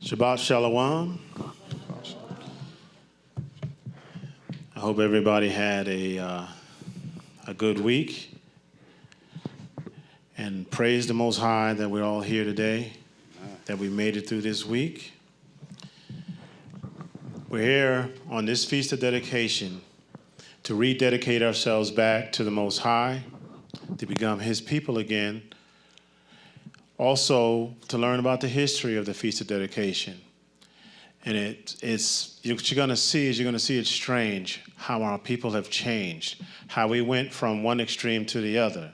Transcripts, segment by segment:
Shabbat Shalom. I hope everybody had a good week, and praise the Most High that we're all here today, that we made it through this week. We're here on this Feast of Dedication to rededicate ourselves back to the Most High, to become His people again. Also, to learn about the history of the Feast of Dedication. And what you're going to see it's strange how our people have changed, how we went from one extreme to the other.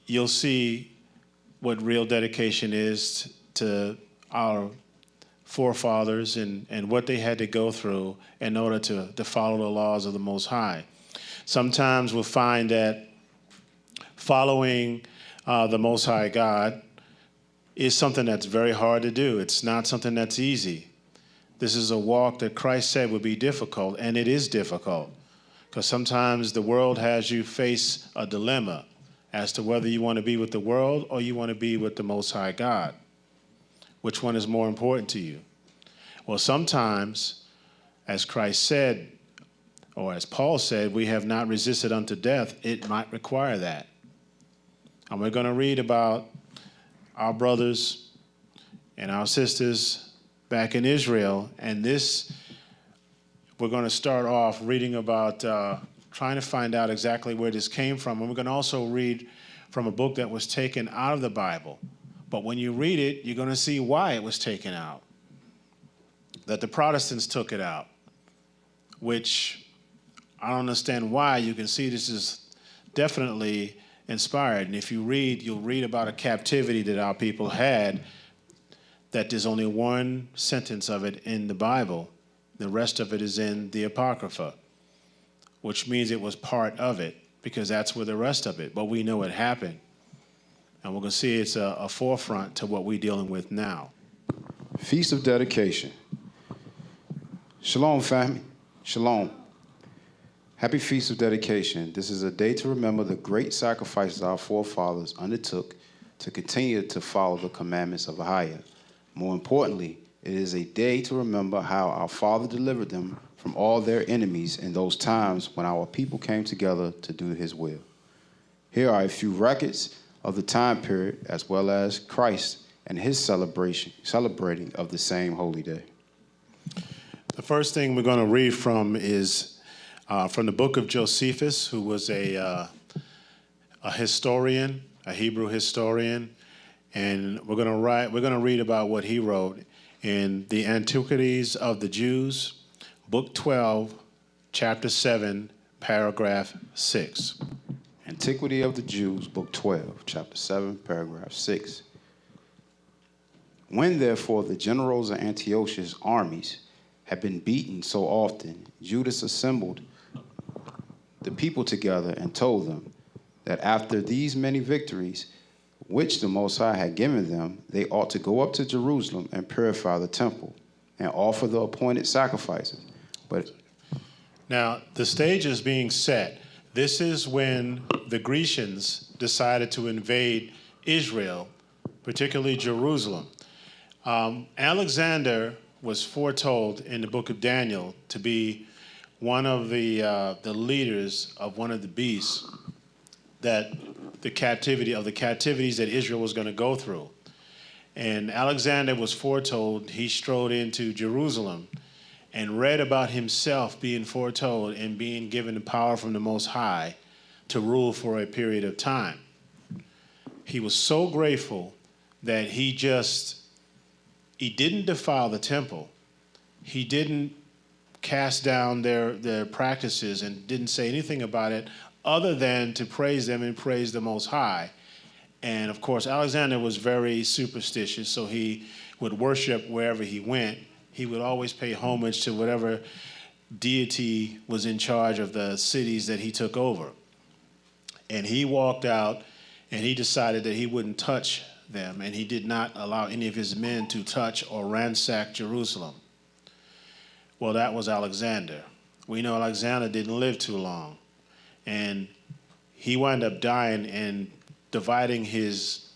You'll see what real dedication is to our forefathers and what they had to go through in order to follow the laws of the Most High. Sometimes we'll find that following the Most High God is something that's very hard to do. It's not something that's easy. This is a walk that Christ said would be difficult, and it is difficult, because sometimes the world has you face a dilemma as to whether you want to be with the world or you want to be with the Most High God. Which one is more important to you? Well, sometimes, as Christ said, or as Paul said, we have not resisted unto death. It might require that. And we're going to read about our brothers and our sisters back in Israel. And we're going to start off reading about trying to find out exactly where this came from. And we're going to also read from a book that was taken out of the Bible. But when you read it, you're going to see why it was taken out. That the Protestants took it out, which I don't understand why. You can see this is definitely inspired. And if you read, you'll read about a captivity that our people had, that there's only one sentence of it in the Bible. The rest of it is in the Apocrypha, which means it was part of it, because that's where the rest of it. But we know it happened. And we're going to see it's a forefront to what we're dealing with now. Feast of Dedication. Shalom, family. Shalom. Happy Feast of Dedication. This is a day to remember the great sacrifices our forefathers undertook to continue to follow the commandments of Ahia. More importantly, it is a day to remember how our Father delivered them from all their enemies in those times when our people came together to do His will. Here are a few records of the time period, as well as Christ and His celebrating of the same holy day. The first thing we're going to read from is from the book of Josephus, who was a historian, a Hebrew historian, and we're going to read about what he wrote in the Antiquities of the Jews, book 12, chapter 7, paragraph 6. Antiquity of the Jews, book 12, chapter 7, paragraph 6. When, therefore, the generals of Antiochus' armies had been beaten so often, Judas assembled the people together and told them that after these many victories, which the Most High had given them, they ought to go up to Jerusalem and purify the temple and offer the appointed sacrifices. But now the stage is being set. This is when the Grecians decided to invade Israel, particularly Jerusalem. Alexander was foretold in the book of Daniel to be one of the leaders of one of the beasts that the captivities that Israel was going to go through. And Alexander was foretold. He strode into Jerusalem and read about himself being foretold and being given the power from the Most High to rule for a period of time. He was so grateful that he didn't defile the temple. He didn't cast down their practices and didn't say anything about it other than to praise them and praise the Most High. And of course, Alexander was very superstitious, so he would worship wherever he went. He would always pay homage to whatever deity was in charge of the cities that he took over. And he walked out and he decided that he wouldn't touch them, and he did not allow any of his men to touch or ransack Jerusalem. Well, that was Alexander. We know Alexander didn't live too long, and he wound up dying and dividing his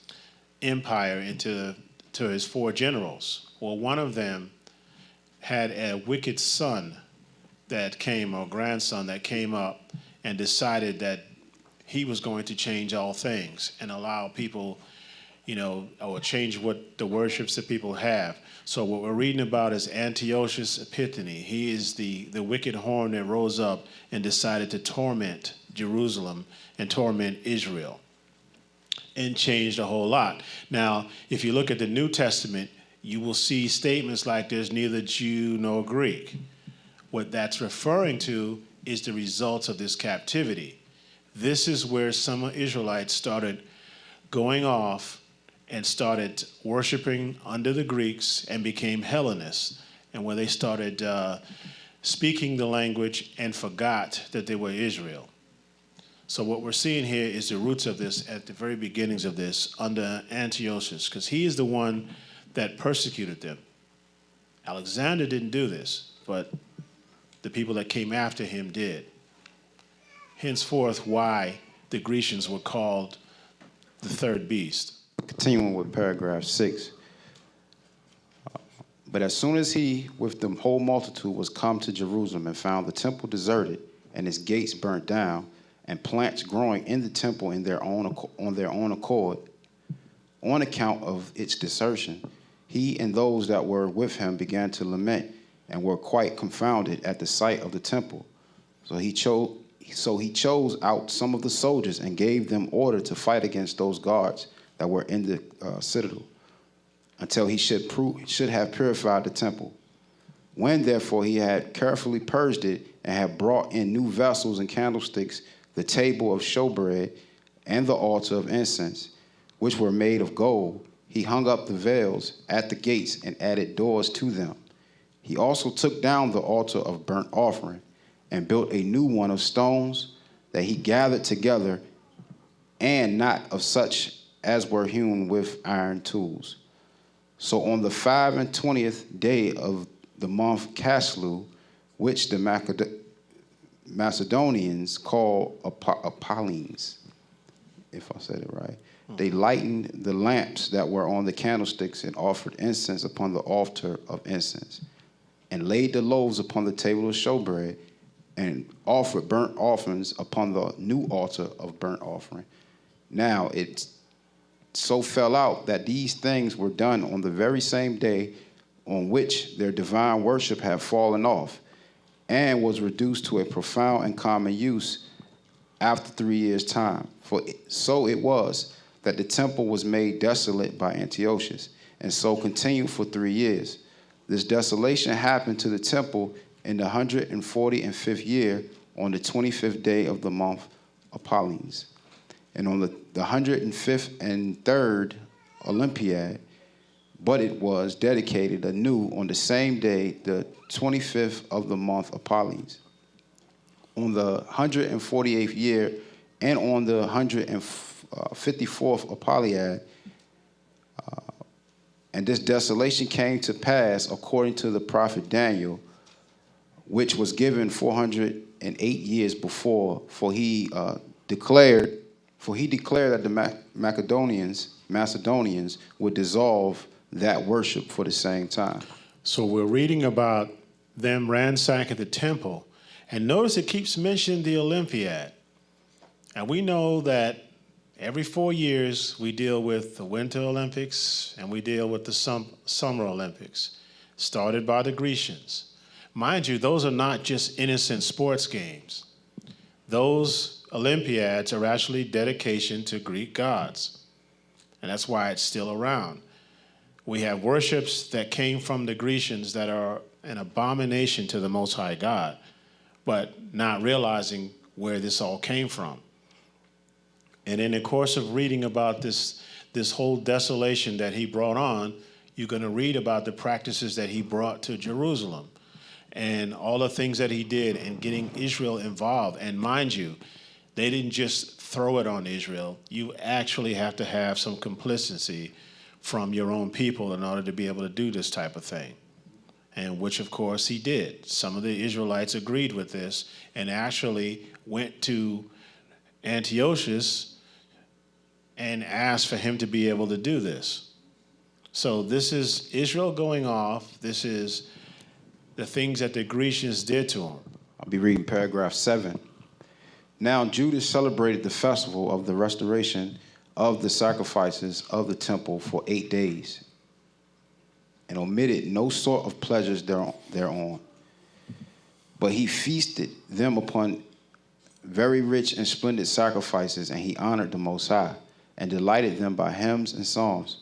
empire into to his 4 generals. Well, one of them had a wicked son that came, or grandson that came up and decided that he was going to change all things and allow people, or change what the worships that people have. So what we're reading about is Antiochus Epiphanes. He is the wicked horn that rose up and decided to torment Jerusalem and torment Israel and changed a whole lot. Now, if you look at the New Testament, you will see statements like there's neither Jew nor Greek. What that's referring to is the results of this captivity. This is where some Israelites started going off and started worshiping under the Greeks and became Hellenists, and where they started speaking the language and forgot that they were Israel. So what we're seeing here is the roots of this at the very beginnings of this under Antiochus, because he is the one that persecuted them. Alexander didn't do this, but the people that came after him did. Henceforth, why the Grecians were called the third beast. Continuing with paragraph 6. But as soon as he, with the whole multitude, was come to Jerusalem and found the temple deserted and its gates burnt down, and plants growing in the temple on their own accord, on account of its desertion, he and those that were with him began to lament and were quite confounded at the sight of the temple. So he chose out some of the soldiers and gave them order to fight against those guards that were in the citadel, until he should have purified the temple. When, therefore, he had carefully purged it and had brought in new vessels and candlesticks, the table of showbread, and the altar of incense, which were made of gold, he hung up the veils at the gates and added doors to them. He also took down the altar of burnt offering and built a new one of stones that he gathered together, and not of such as were hewn with iron tools. So on the 25th day of the month Caslu, which the Macedonians call Apollines, if I said it right, they lightened the lamps that were on the candlesticks and offered incense upon the altar of incense, and laid the loaves upon the table of showbread, and offered burnt offerings upon the new altar of burnt offering. Now it so fell out that these things were done on the very same day on which their divine worship had fallen off, and was reduced to a profound and common use after 3 years' time. For so it was that the temple was made desolate by Antiochus, and so continued for 3 years. This desolation happened to the temple in the 145th year, on the 25th day of the month Apollines. And on the 105th and 3rd Olympiad, but it was dedicated anew on the same day, the 25th of the month Apollines. On the 148th year, and on the 154th Olympiad, and this desolation came to pass according to the prophet Daniel, which was given 408 years before, for he declared that the Macedonians would dissolve that worship for the same time. So we're reading about them ransacking the temple, and notice it keeps mentioning the Olympiad. And we know that every 4 years we deal with the Winter Olympics and we deal with the Summer Olympics, started by the Grecians. Mind you, those are not just innocent sports games. Those Olympiads are actually dedication to Greek gods, and that's why it's still around. We have worships that came from the Grecians that are an abomination to the Most High God, but not realizing where this all came from. And in the course of reading about this whole desolation that he brought on, you're going to read about the practices that he brought to Jerusalem and all the things that he did in getting Israel involved. And mind you, they didn't just throw it on Israel. You actually have to have some complicity from your own people in order to be able to do this type of thing, and which, of course, he did. Some of the Israelites agreed with this and actually went to Antiochus and asked for him to be able to do this. So this is Israel going off. This is the things that the Grecians did to them. I'll be reading paragraph 7. Now Judas celebrated the festival of the restoration of the sacrifices of the temple for 8 days, and omitted no sort of pleasures thereon. But he feasted them upon very rich and splendid sacrifices, and he honored the Most High, and delighted them by hymns and psalms.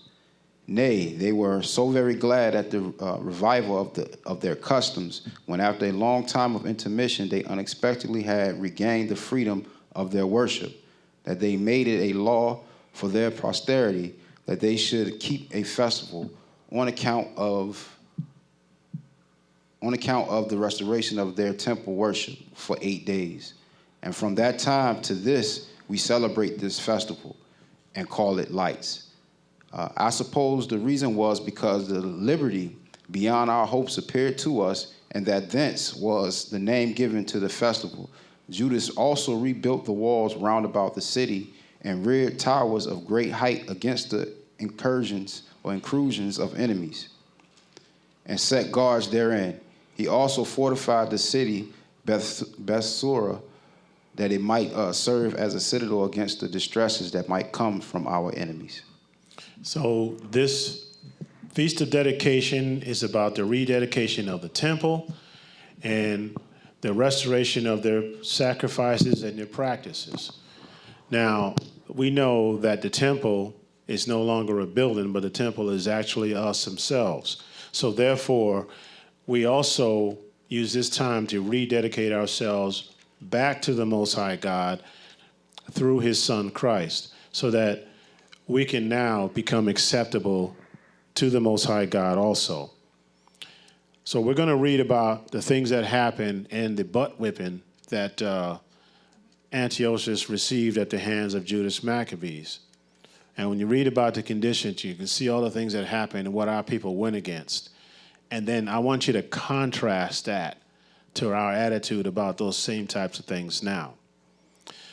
Nay, they were so very glad at the revival of their customs, when after a long time of intermission they unexpectedly had regained the freedom of their worship, that they made it a law for their posterity that they should keep a festival on account of the restoration of their temple worship for 8 days. And from that time to this, we celebrate this festival and call it Lights. I suppose the reason was because the liberty beyond our hopes appeared to us, and that thence was the name given to the festival. Judas also rebuilt the walls round about the city and reared towers of great height against the incursions of enemies, and set guards therein. He also fortified the city Bethsura, that it might serve as a citadel against the distresses that might come from our enemies. So this Feast of Dedication is about the rededication of the temple and the restoration of their sacrifices and their practices. Now, we know that the temple is no longer a building, but the temple is actually us themselves. So therefore, we also use this time to rededicate ourselves back to the Most High God through his Son Christ, so that we can now become acceptable to the Most High God also. So we're going to read about the things that happened and the butt whipping that Antiochus received at the hands of Judas Maccabeus. And when you read about the conditions, you can see all the things that happened and what our people went against. And then I want you to contrast that to our attitude about those same types of things now.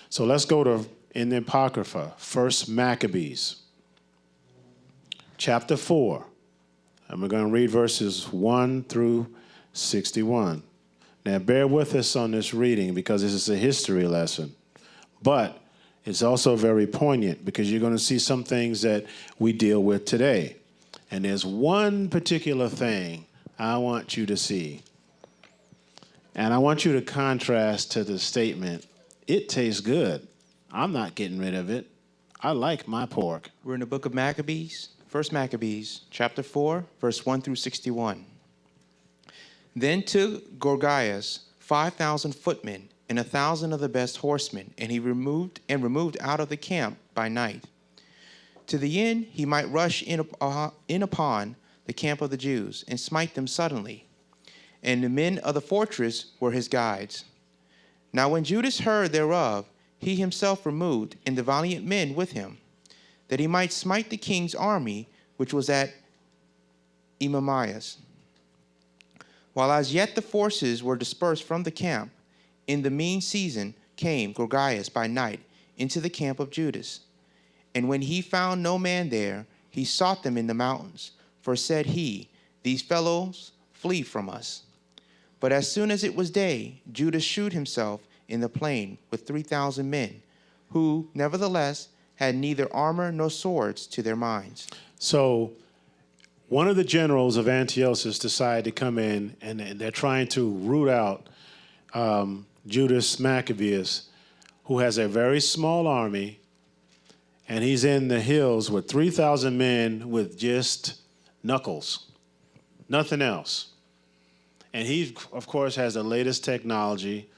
So let's go to, in the Apocrypha, 1 Maccabees, chapter 4. And we're going to read verses 1 through 61. Now, bear with us on this reading because this is a history lesson. But it's also very poignant because you're going to see some things that we deal with today. And there's one particular thing I want you to see. And I want you to contrast to the statement, it tastes good. I'm not getting rid of it. I like my pork. We're in the book of Maccabees, 1 Maccabees, chapter 4, verse 1 through 61. Then took Gorgias 5,000 footmen and 1,000 of the best horsemen, and he removed out of the camp by night, to the end he might rush in upon the camp of the Jews and smite them suddenly. And the men of the fortress were his guides. Now when Judas heard thereof, he himself removed, and the valiant men with him, that he might smite the king's army, which was at Emamias. While as yet the forces were dispersed from the camp, in the mean season came Gorgias by night into the camp of Judas. And when he found no man there, he sought them in the mountains. For said he, these fellows flee from us. But as soon as it was day, Judas shewed himself in the plain with 3,000 men, who nevertheless had neither armor nor swords to their minds. So one of the generals of Antiochus decided to come in, and they're trying to root out Judas Maccabeus, who has a very small army, and he's in the hills with 3,000 men with just knuckles, nothing else. And he, of course, has the latest technology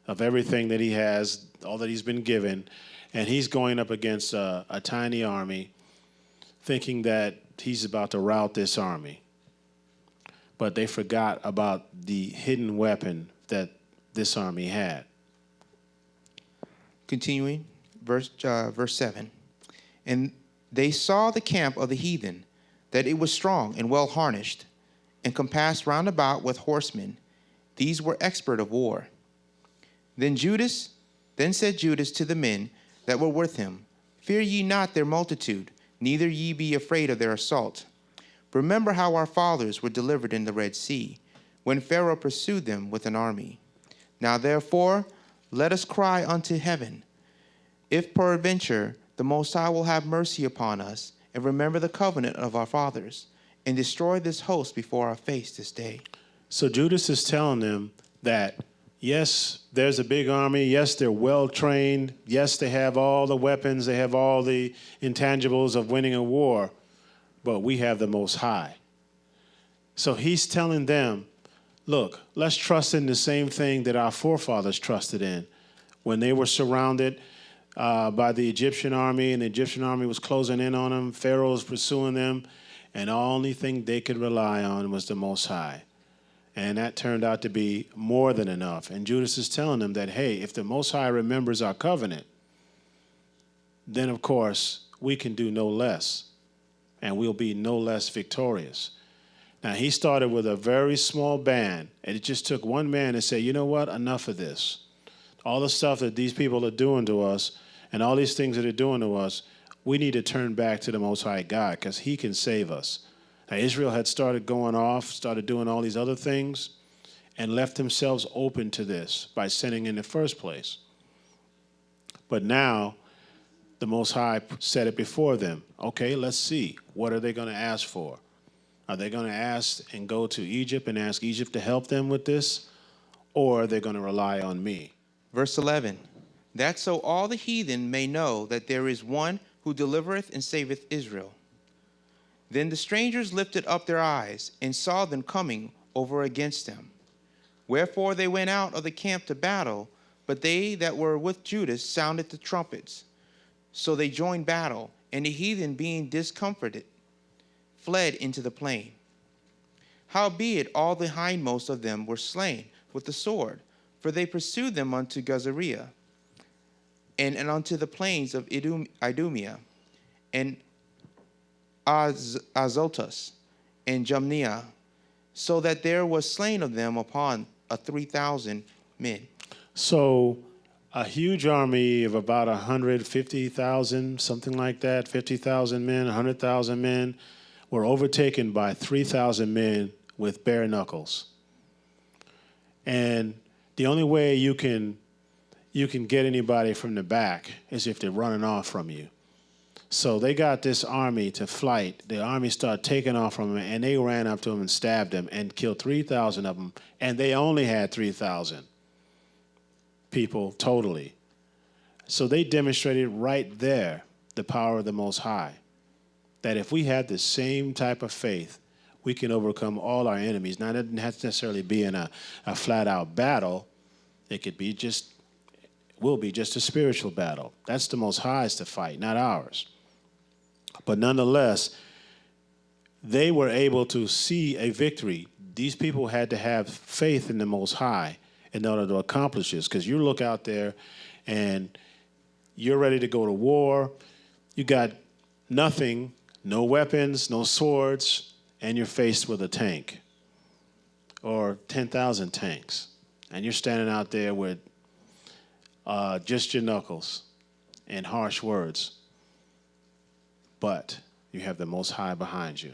of everything that he has, all that he's been given, and he's going up against a tiny army, thinking that he's about to rout this army. But they forgot about the hidden weapon that this army had. Continuing, verse 7. And they saw the camp of the heathen, that it was strong and well harnessed, and compassed round about with horsemen. These were expert of war. Then said Judas to the men that were with him, Fear ye not their multitude, neither ye be afraid of their assault. Remember how our fathers were delivered in the Red Sea, when Pharaoh pursued them with an army. Now therefore, let us cry unto heaven, if peradventure the Most High will have mercy upon us, and remember the covenant of our fathers, and destroy this host before our face this day. So Judas is telling them that, yes, there's a big army. Yes, they're well trained. Yes, they have all the weapons. They have all the intangibles of winning a war. But we have the Most High. So he's telling them, look, let's trust in the same thing that our forefathers trusted in. When they were surrounded by the Egyptian army, and the Egyptian army was closing in on them, Pharaoh was pursuing them, and the only thing they could rely on was the Most High. And that turned out to be more than enough. And Judas is telling them that, hey, if the Most High remembers our covenant, then of course we can do no less, and we'll be no less victorious. Now, he started with a very small band, and it just took one man to say, you know what, enough of this. All the stuff that these people are doing to us and all these things that they're doing to us, we need to turn back to the Most High God because he can save us. Now, Israel had started going off, started doing all these other things, and left themselves open to this by sinning in the first place. But now, the Most High set it before them. Okay, let's see. What are they going to ask for? Are they going to ask and go to Egypt and ask Egypt to help them with this? Or are they going to rely on me? Verse 11, that so all the heathen may know that there is one who delivereth and saveth Israel. Then the strangers lifted up their eyes and saw them coming over against them. Wherefore they went out of the camp to battle, but they that were with Judas sounded the trumpets. So they joined battle, and the heathen, being discomfited, fled into the plain. Howbeit all the hindmost of them were slain with the sword, for they pursued them unto Gazaria, and unto the plains of Idumea, and Azotus, and Jamnia, so that there was slain of them upon 3,000 men. So a huge army of about 150,000, something like that, 50,000 men, 100,000 men, were overtaken by 3,000 men with bare knuckles. And the only way you can get anybody from the back is if they're running off from you. So they got this army to flight. The army started taking off from them, and they ran up to them and stabbed them and killed 3,000 of them, and they only had 3,000 people totally. So they demonstrated right there the power of the Most High, that if we had the same type of faith, we can overcome all our enemies. Now, it doesn't have to necessarily be in a flat-out battle. It could be will be just a spiritual battle. That's the Most High's to fight, not ours. But nonetheless, they were able to see a victory. These people had to have faith in the Most High in order to accomplish this, because you look out there and you're ready to go to war. You got nothing, no weapons, no swords, and you're faced with a tank or 10,000 tanks. And you're standing out there with just your knuckles and harsh words. But you have the Most High behind you.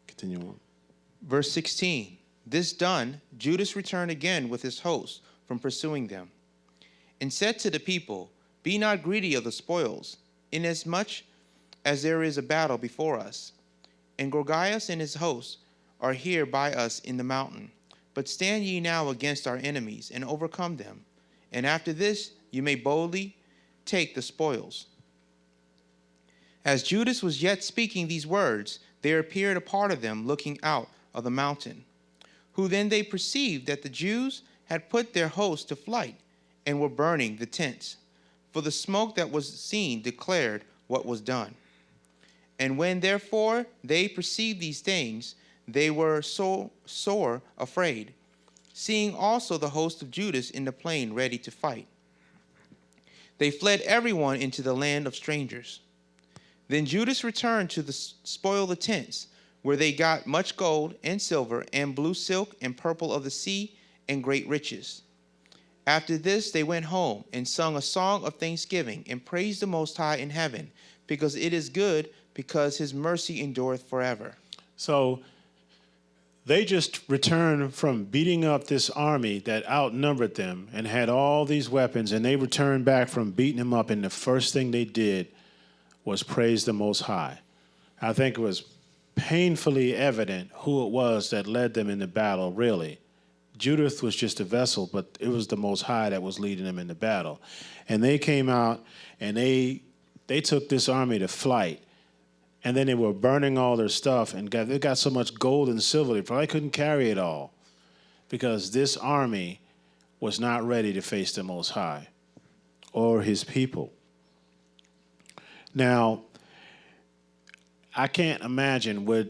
Continue on. Verse 16, this done, Judas returned again with his host from pursuing them, and said to the people, be not greedy of the spoils, inasmuch as there is a battle before us. And Gorgias and his host are here by us in the mountain. But stand ye now against our enemies, and overcome them. And after this you may boldly take the spoils. As Judas was yet speaking these words, there appeared a part of them looking out of the mountain, who then they perceived that the Jews had put their host to flight, and were burning the tents. For the smoke that was seen declared what was done. And when therefore they perceived these things, they were so sore afraid, seeing also the host of Judas in the plain ready to fight. They fled everyone into the land of strangers. Then Judas returned to spoil the tents, where they got much gold and silver and blue silk and purple of the sea and great riches. After this they went home and sung a song of thanksgiving and praised the Most High in heaven, because it is good, because his mercy endureth forever. So they just returned from beating up this army that outnumbered them and had all these weapons, and they returned back from beating them up, and the first thing they did was praise the Most High. I think it was painfully evident who it was that led them in the battle, really. Judas was just a vessel, but it was the Most High that was leading them in the battle. And they came out, and they took this army to flight. And then they were burning all their stuff, and they got so much gold and silver, they probably couldn't carry it all, because this army was not ready to face the Most High or his people. Now, I can't imagine what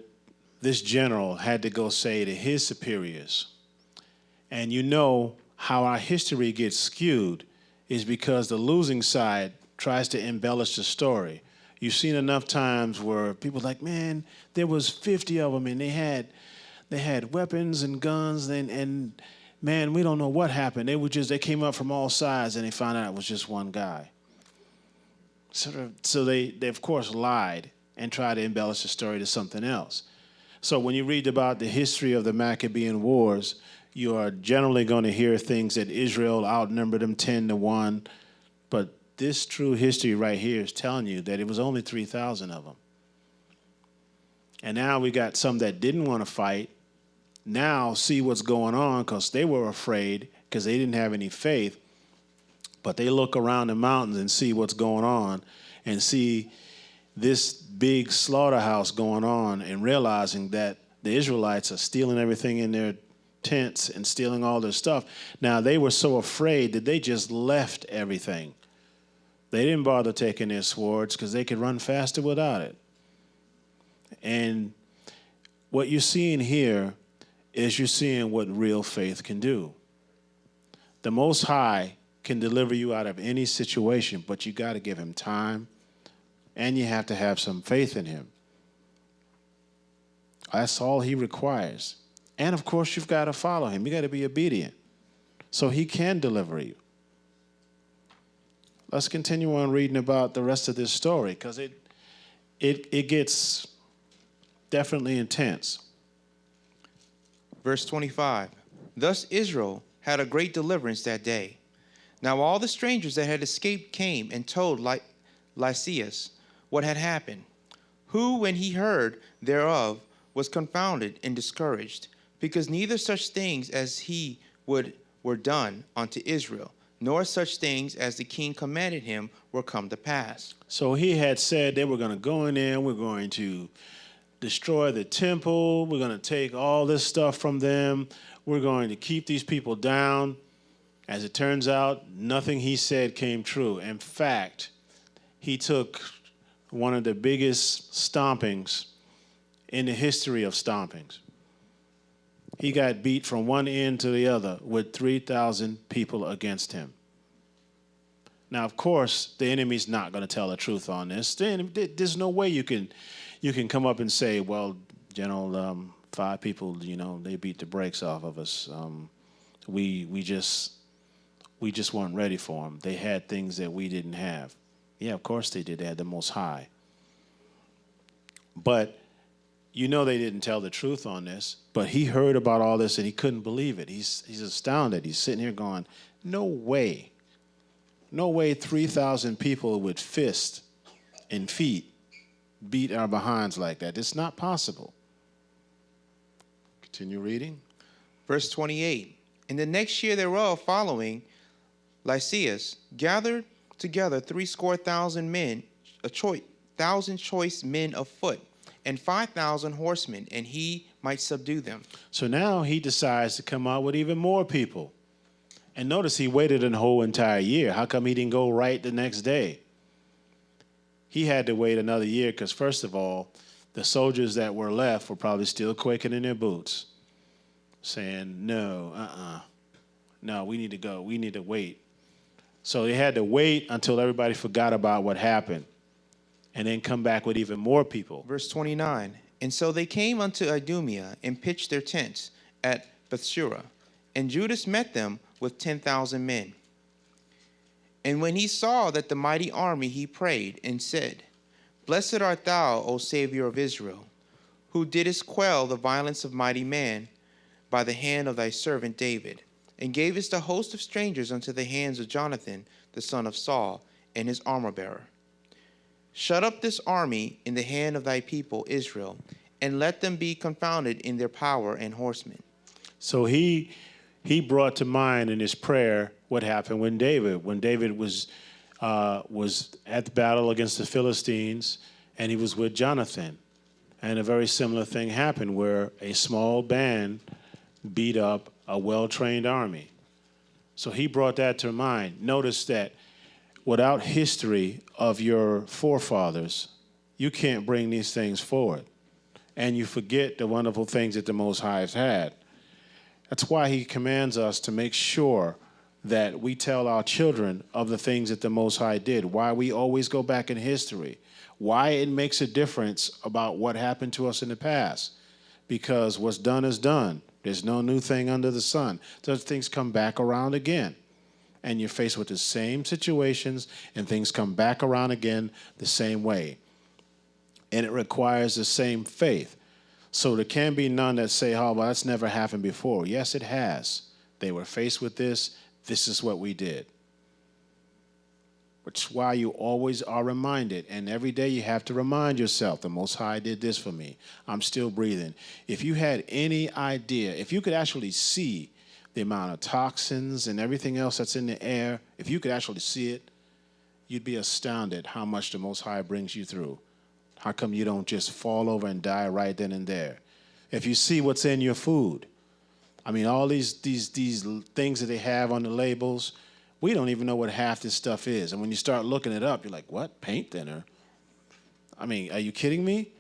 this general had to go say to his superiors. And you know how our history gets skewed is because the losing side tries to embellish the story. You've seen enough times where people are like, man, there was 50 of them, and they had weapons and guns, and man, we don't know what happened. They came up from all sides, and they found out it was just one guy. So they of course lied and tried to embellish the story to something else. So when you read about the history of the Maccabean Wars, you are generally going to hear things that Israel outnumbered them 10-1, but this true history right here is telling you that it was only 3,000 of them. And now we got some that didn't want to fight, now see what's going on because they were afraid because they didn't have any faith, but they look around the mountains and see what's going on and see this big slaughterhouse going on and realizing that the Israelites are stealing everything in their tents and stealing all their stuff. Now, they were so afraid that they just left everything. They didn't bother taking their swords because they could run faster without it. And what you're seeing here is you're seeing what real faith can do. The Most High can deliver you out of any situation, but you got to give him time, and you have to have some faith in him. That's all he requires. And, of course, you've got to follow him. You got to be obedient so he can deliver you. Let's continue on reading about the rest of this story because it gets definitely intense. Verse 25, thus Israel had a great deliverance that day. Now all the strangers that had escaped came and told Lysias what had happened, who, when he heard thereof, was confounded and discouraged, because neither such things as he would were done unto Israel, nor such things as the king commanded him were come to pass. So he had said they were going to go in there, we're going to destroy the temple, we're going to take all this stuff from them, we're going to keep these people down. As it turns out, nothing he said came true. In fact, he took one of the biggest stompings in the history of stompings. He got beat from one end to the other with 3,000 people against him. Now, of course, the enemy's not going to tell the truth on this. There's no way you can come up and say, well, General, 5 people, they beat the brakes off of us. We just weren't ready for them. They had things that we didn't have. Yeah, of course they did. They had the Most High. But they didn't tell the truth on this. But he heard about all this and he couldn't believe it. He's astounded. He's sitting here going, no way. No way 3,000 people with fists and feet beat our behinds like that. It's not possible. Continue reading. Verse 28, in the next year thereof following, Lysias gathered together 70,000 men, 1,000 choice men of foot, and 5,000 horsemen, and he might subdue them. So now he decides to come out with even more people. And notice he waited a whole entire year. How come he didn't go right the next day? He had to wait another year because, first of all, the soldiers that were left were probably still quaking in their boots, saying, no, we need to go. We need to wait. So they had to wait until everybody forgot about what happened and then come back with even more people. Verse 29, and so they came unto Idumea and pitched their tents at Bethsura, and Judas met them with 10,000 men. And when he saw that the mighty army, he prayed and said, Blessed art thou, O Savior of Israel, who didst quell the violence of mighty men by the hand of thy servant David, and gavest a host of strangers unto the hands of Jonathan, the son of Saul, and his armor-bearer. Shut up this army in the hand of thy people Israel, and let them be confounded in their power and horsemen. So he brought to mind in his prayer what happened when David was at the battle against the Philistines, and he was with Jonathan. And a very similar thing happened where a small band beat up a well-trained army. So he brought that to mind. Notice that without history of your forefathers, you can't bring these things forward. And you forget the wonderful things that the Most High has had. That's why he commands us to make sure that we tell our children of the things that the Most High did, why we always go back in history, why it makes a difference about what happened to us in the past. Because what's done is done. There's no new thing under the sun. Those things come back around again. And you're faced with the same situations, and things come back around again the same way. And it requires the same faith. So there can be none that say, oh, well, that's never happened before. Yes, it has. They were faced with this. This is what we did. Which is why you always are reminded. And every day you have to remind yourself, the Most High did this for me. I'm still breathing. If you had any idea, if you could actually see the amount of toxins and everything else that's in the air, if you could actually see it, you'd be astounded how much the Most High brings you through. How come you don't just fall over and die right then and there? If you see what's in your food, I mean, all these things that they have on the labels, we don't even know what half this stuff is. And when you start looking it up, you're like, what? Paint thinner? I mean, are you kidding me?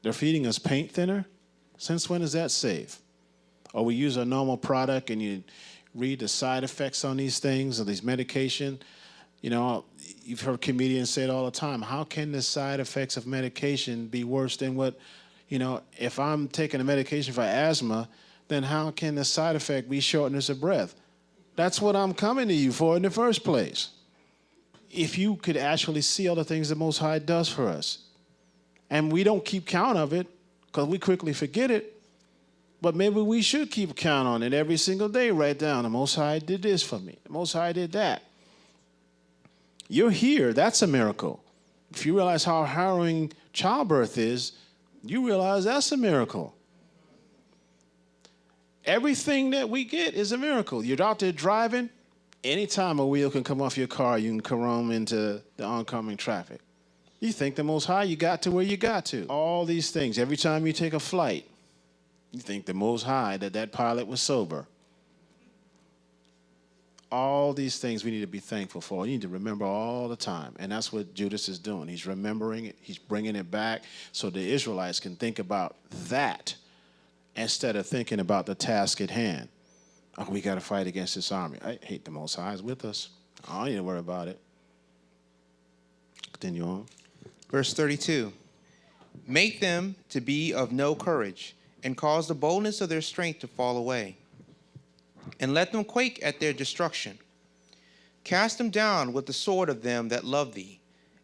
They're feeding us paint thinner? Since when is that safe? Or we use a normal product and you read the side effects on these things or these medication. You know, you've heard comedians say it all the time. How can the side effects of medication be worse than what, you know, if I'm taking a medication for asthma, then how can the side effect be shortness of breath? That's what I'm coming to you for in the first place. If you could actually see all the things the Most High does for us. And we don't keep count of it because we quickly forget it. But maybe we should keep count on it every single day. Write down, the Most High did this for me. The Most High did that. You're here. That's a miracle. If you realize how harrowing childbirth is, you realize that's a miracle. Everything that we get is a miracle. You're out there driving. Anytime a wheel can come off your car, you can carom into the oncoming traffic. You think the Most High, you got to where you got to. All these things. Every time you take a flight, you think the Most High that pilot was sober. All these things we need to be thankful for. You need to remember all the time. And that's what Judas is doing. He's remembering it. He's bringing it back so the Israelites can think about that instead of thinking about the task at hand. Oh, we got to fight against this army. I hate the Most High is with us. I don't need to worry about it. Continue on. Verse 32. Make them to be of no courage, and cause the boldness of their strength to fall away. And let them quake at their destruction. Cast them down with the sword of them that love thee,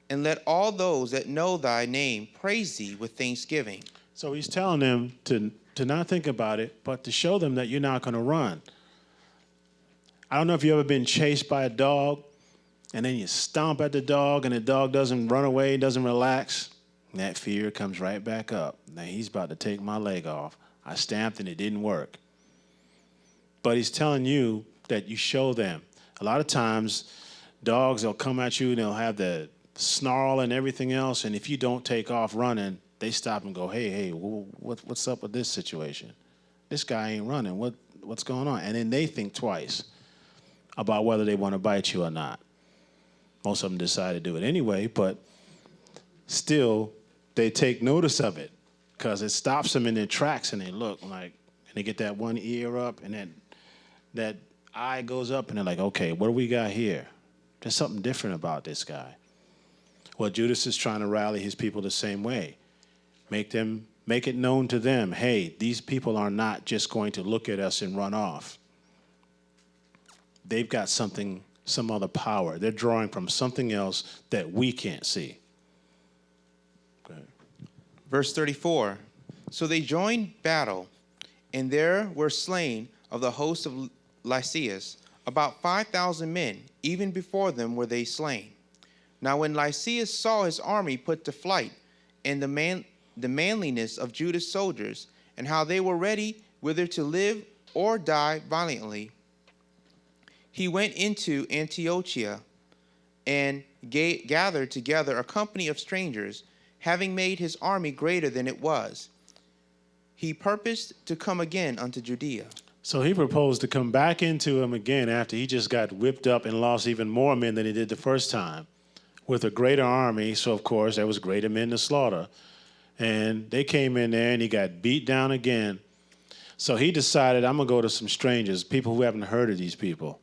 and let all those that know thy name praise thee with thanksgiving. So he's telling them to not think about it, but to show them that you're not going to run. I don't know if you've ever been chased by a dog, and then you stomp at the dog, and the dog doesn't run away, doesn't relax. And that fear comes right back up. Now he's about to take my leg off. I stamped and it didn't work. But he's telling you that you show them. A lot of times, dogs, they'll come at you and they'll have the snarl and everything else, and if you don't take off running, they stop and go, hey, what's up with this situation? This guy ain't running. What's going on? And then they think twice about whether they want to bite you or not. Most of them decide to do it anyway, but still, they take notice of it because it stops them in their tracks, and they look like, and they get that one ear up, and then that eye goes up, and they're like, okay, what do we got here? There's something different about this guy. Well, Judas is trying to rally his people the same way. Make it known to them, hey, these people are not just going to look at us and run off. They've got something, some other power. They're drawing from something else that we can't see. Verse 34. So they joined battle, and there were slain of the host of Lysias about 5,000 men. Even before them were they slain. Now when Lysias saw his army put to flight, and the manliness of Judas' soldiers, and how they were ready whether to live or die valiantly, he went into Antiochia and gathered together a company of strangers, having made his army greater than it was. He purposed to come again unto Judea. So he proposed to come back into him again after he just got whipped up and lost even more men than he did the first time, with a greater army. So, of course, there was greater men to slaughter. And they came in there, and he got beat down again. So he decided, I'm going to go to some strangers, people who haven't heard of these people,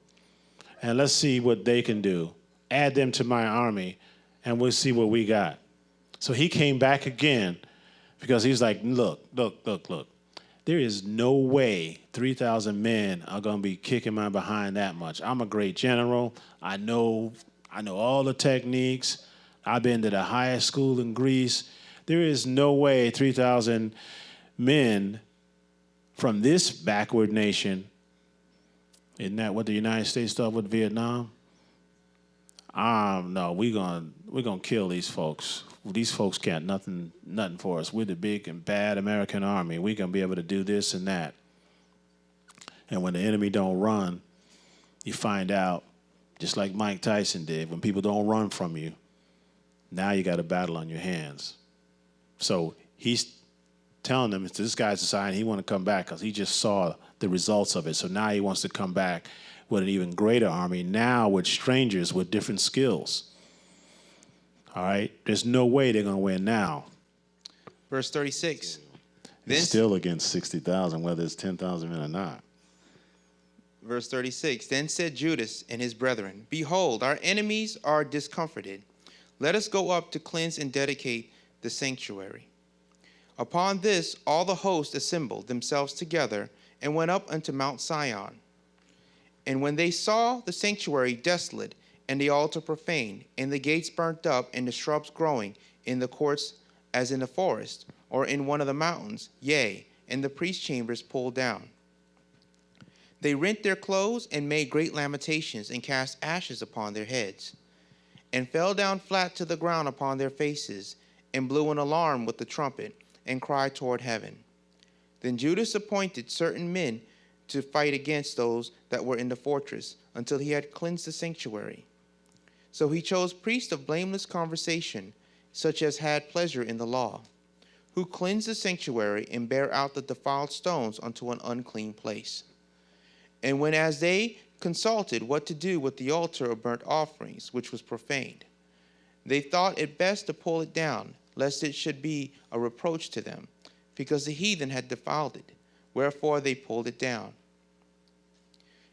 and let's see what they can do. Add them to my army, and we'll see what we got. So he came back again because he's like, look. There is no way 3,000 men are going to be kicking my behind that much. I'm a great general. I know all the techniques. I've been to the highest school in Greece. There is no way 3,000 men from this backward nation, isn't that what the United States did with Vietnam? No, we're gonna kill these folks. These folks can't nothing for us. We're the big and bad American army. We're gonna be able to do this and that. And when the enemy don't run, you find out, just like Mike Tyson did, when people don't run from you, now you got a battle on your hands. So he's telling them, this guy's deciding he want to come back because he just saw the results of it. So now he wants to come back with an even greater army, now with strangers with different skills. All right? There's no way they're going to win now. Verse 36. It's still against 60,000, whether it's 10,000 men or not. Verse 36. Then said Judas and his brethren, behold, our enemies are discomforted. Let us go up to cleanse and dedicate the sanctuary. Upon this, all the host assembled themselves together and went up unto Mount Sion. And when they saw the sanctuary desolate, and the altar profaned, and the gates burnt up, and the shrubs growing in the courts as in the forest, or in one of the mountains, yea, and the priest chambers pulled down, they rent their clothes and made great lamentations, and cast ashes upon their heads, and fell down flat to the ground upon their faces, and blew an alarm with the trumpet, and cried toward heaven. Then Judas appointed certain men to fight against those that were in the fortress, until he had cleansed the sanctuary. So he chose priests of blameless conversation, such as had pleasure in the law, who cleansed the sanctuary and bare out the defiled stones unto an unclean place. And when as they consulted what to do with the altar of burnt offerings, which was profaned, they thought it best to pull it down, lest it should be a reproach to them, because the heathen had defiled it. Wherefore they pulled it down,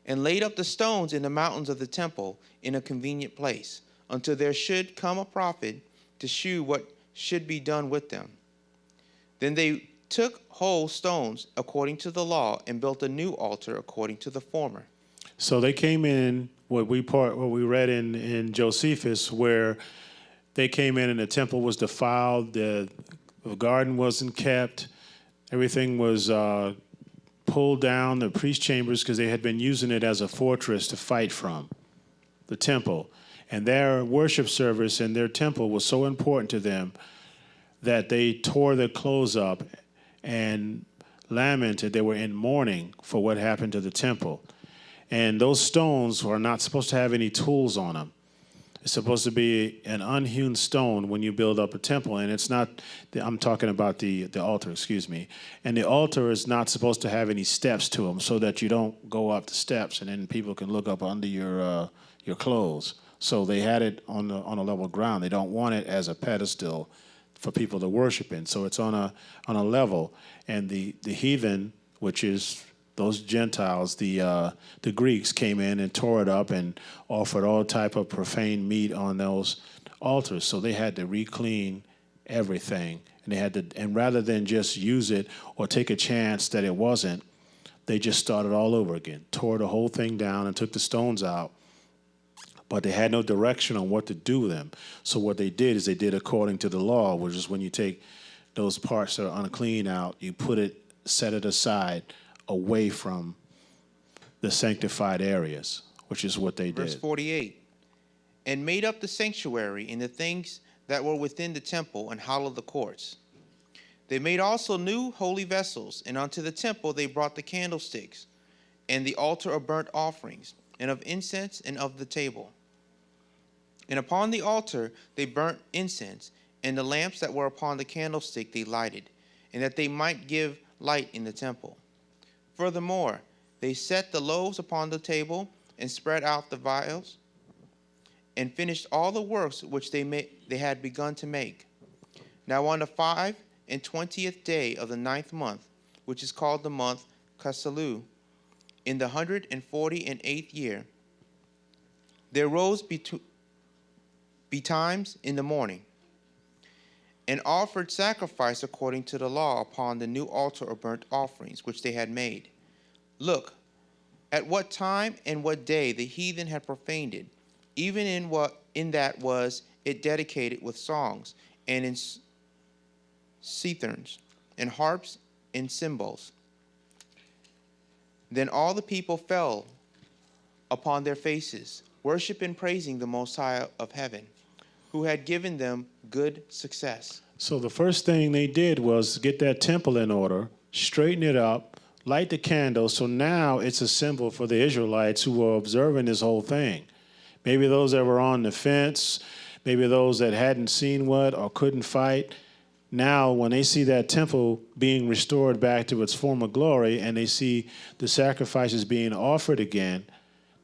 and laid up the stones in the mountains of the temple in a convenient place, until there should come a prophet to shew what should be done with them. Then they took whole stones according to the law, and built a new altar according to the former. So they came in, what we read in Josephus, where they came in and the temple was defiled, the garden wasn't kept, everything was pulled down, the priest chambers, because they had been using it as a fortress to fight from, the temple. And their worship service and their temple was so important to them that they tore their clothes up and lamented. They were in mourning for what happened to the temple. And those stones are not supposed to have any tools on them. It's supposed to be an unhewn stone when you build up a temple, and it's not, I'm talking about the altar, excuse me. And the altar is not supposed to have any steps to them, so that you don't go up the steps and then people can look up under your clothes. So they had it on a level ground. They don't want it as a pedestal for people to worship in. So it's on a level. And the heathen, which is those Gentiles, the Greeks, came in and tore it up and offered all type of profane meat on those altars. So they had to re-clean everything, and they had to. And rather than just use it or take a chance that it wasn't, they just started all over again, tore the whole thing down and took the stones out. But they had no direction on what to do with them. So what they did is they did according to the law, which is when you take those parts that are unclean out. You put it, set it aside away from the sanctified areas, which is what they Verse did. 48. And made up the sanctuary and the things that were within the temple and hollowed the courts. They made also new holy vessels, and unto the temple they brought the candlesticks, and the altar of burnt offerings, and of incense, and of the table. And upon the altar they burnt incense, and the lamps that were upon the candlestick they lighted, and that they might give light in the temple. Furthermore, they set the loaves upon the table, and spread out the vials, and finished all the works which they had begun to make. Now on the 25th day of the 9th month, which is called the month Casalu, in the 148th year, there rose betimes in the morning, and offered sacrifice according to the law upon the new altar of burnt offerings which they had made. Look, at what time and what day the heathen had profaned it, even in that was it dedicated with songs, and in citherns, and harps, and cymbals. Then all the people fell upon their faces, worshiping and praising the Most High of heaven, who had given them good success. So the first thing they did was get that temple in order, straighten it up, light the candles. So now it's a symbol for the Israelites who were observing this whole thing. Maybe those that were on the fence, maybe those that hadn't seen what or couldn't fight. Now, when they see that temple being restored back to its former glory and they see the sacrifices being offered again,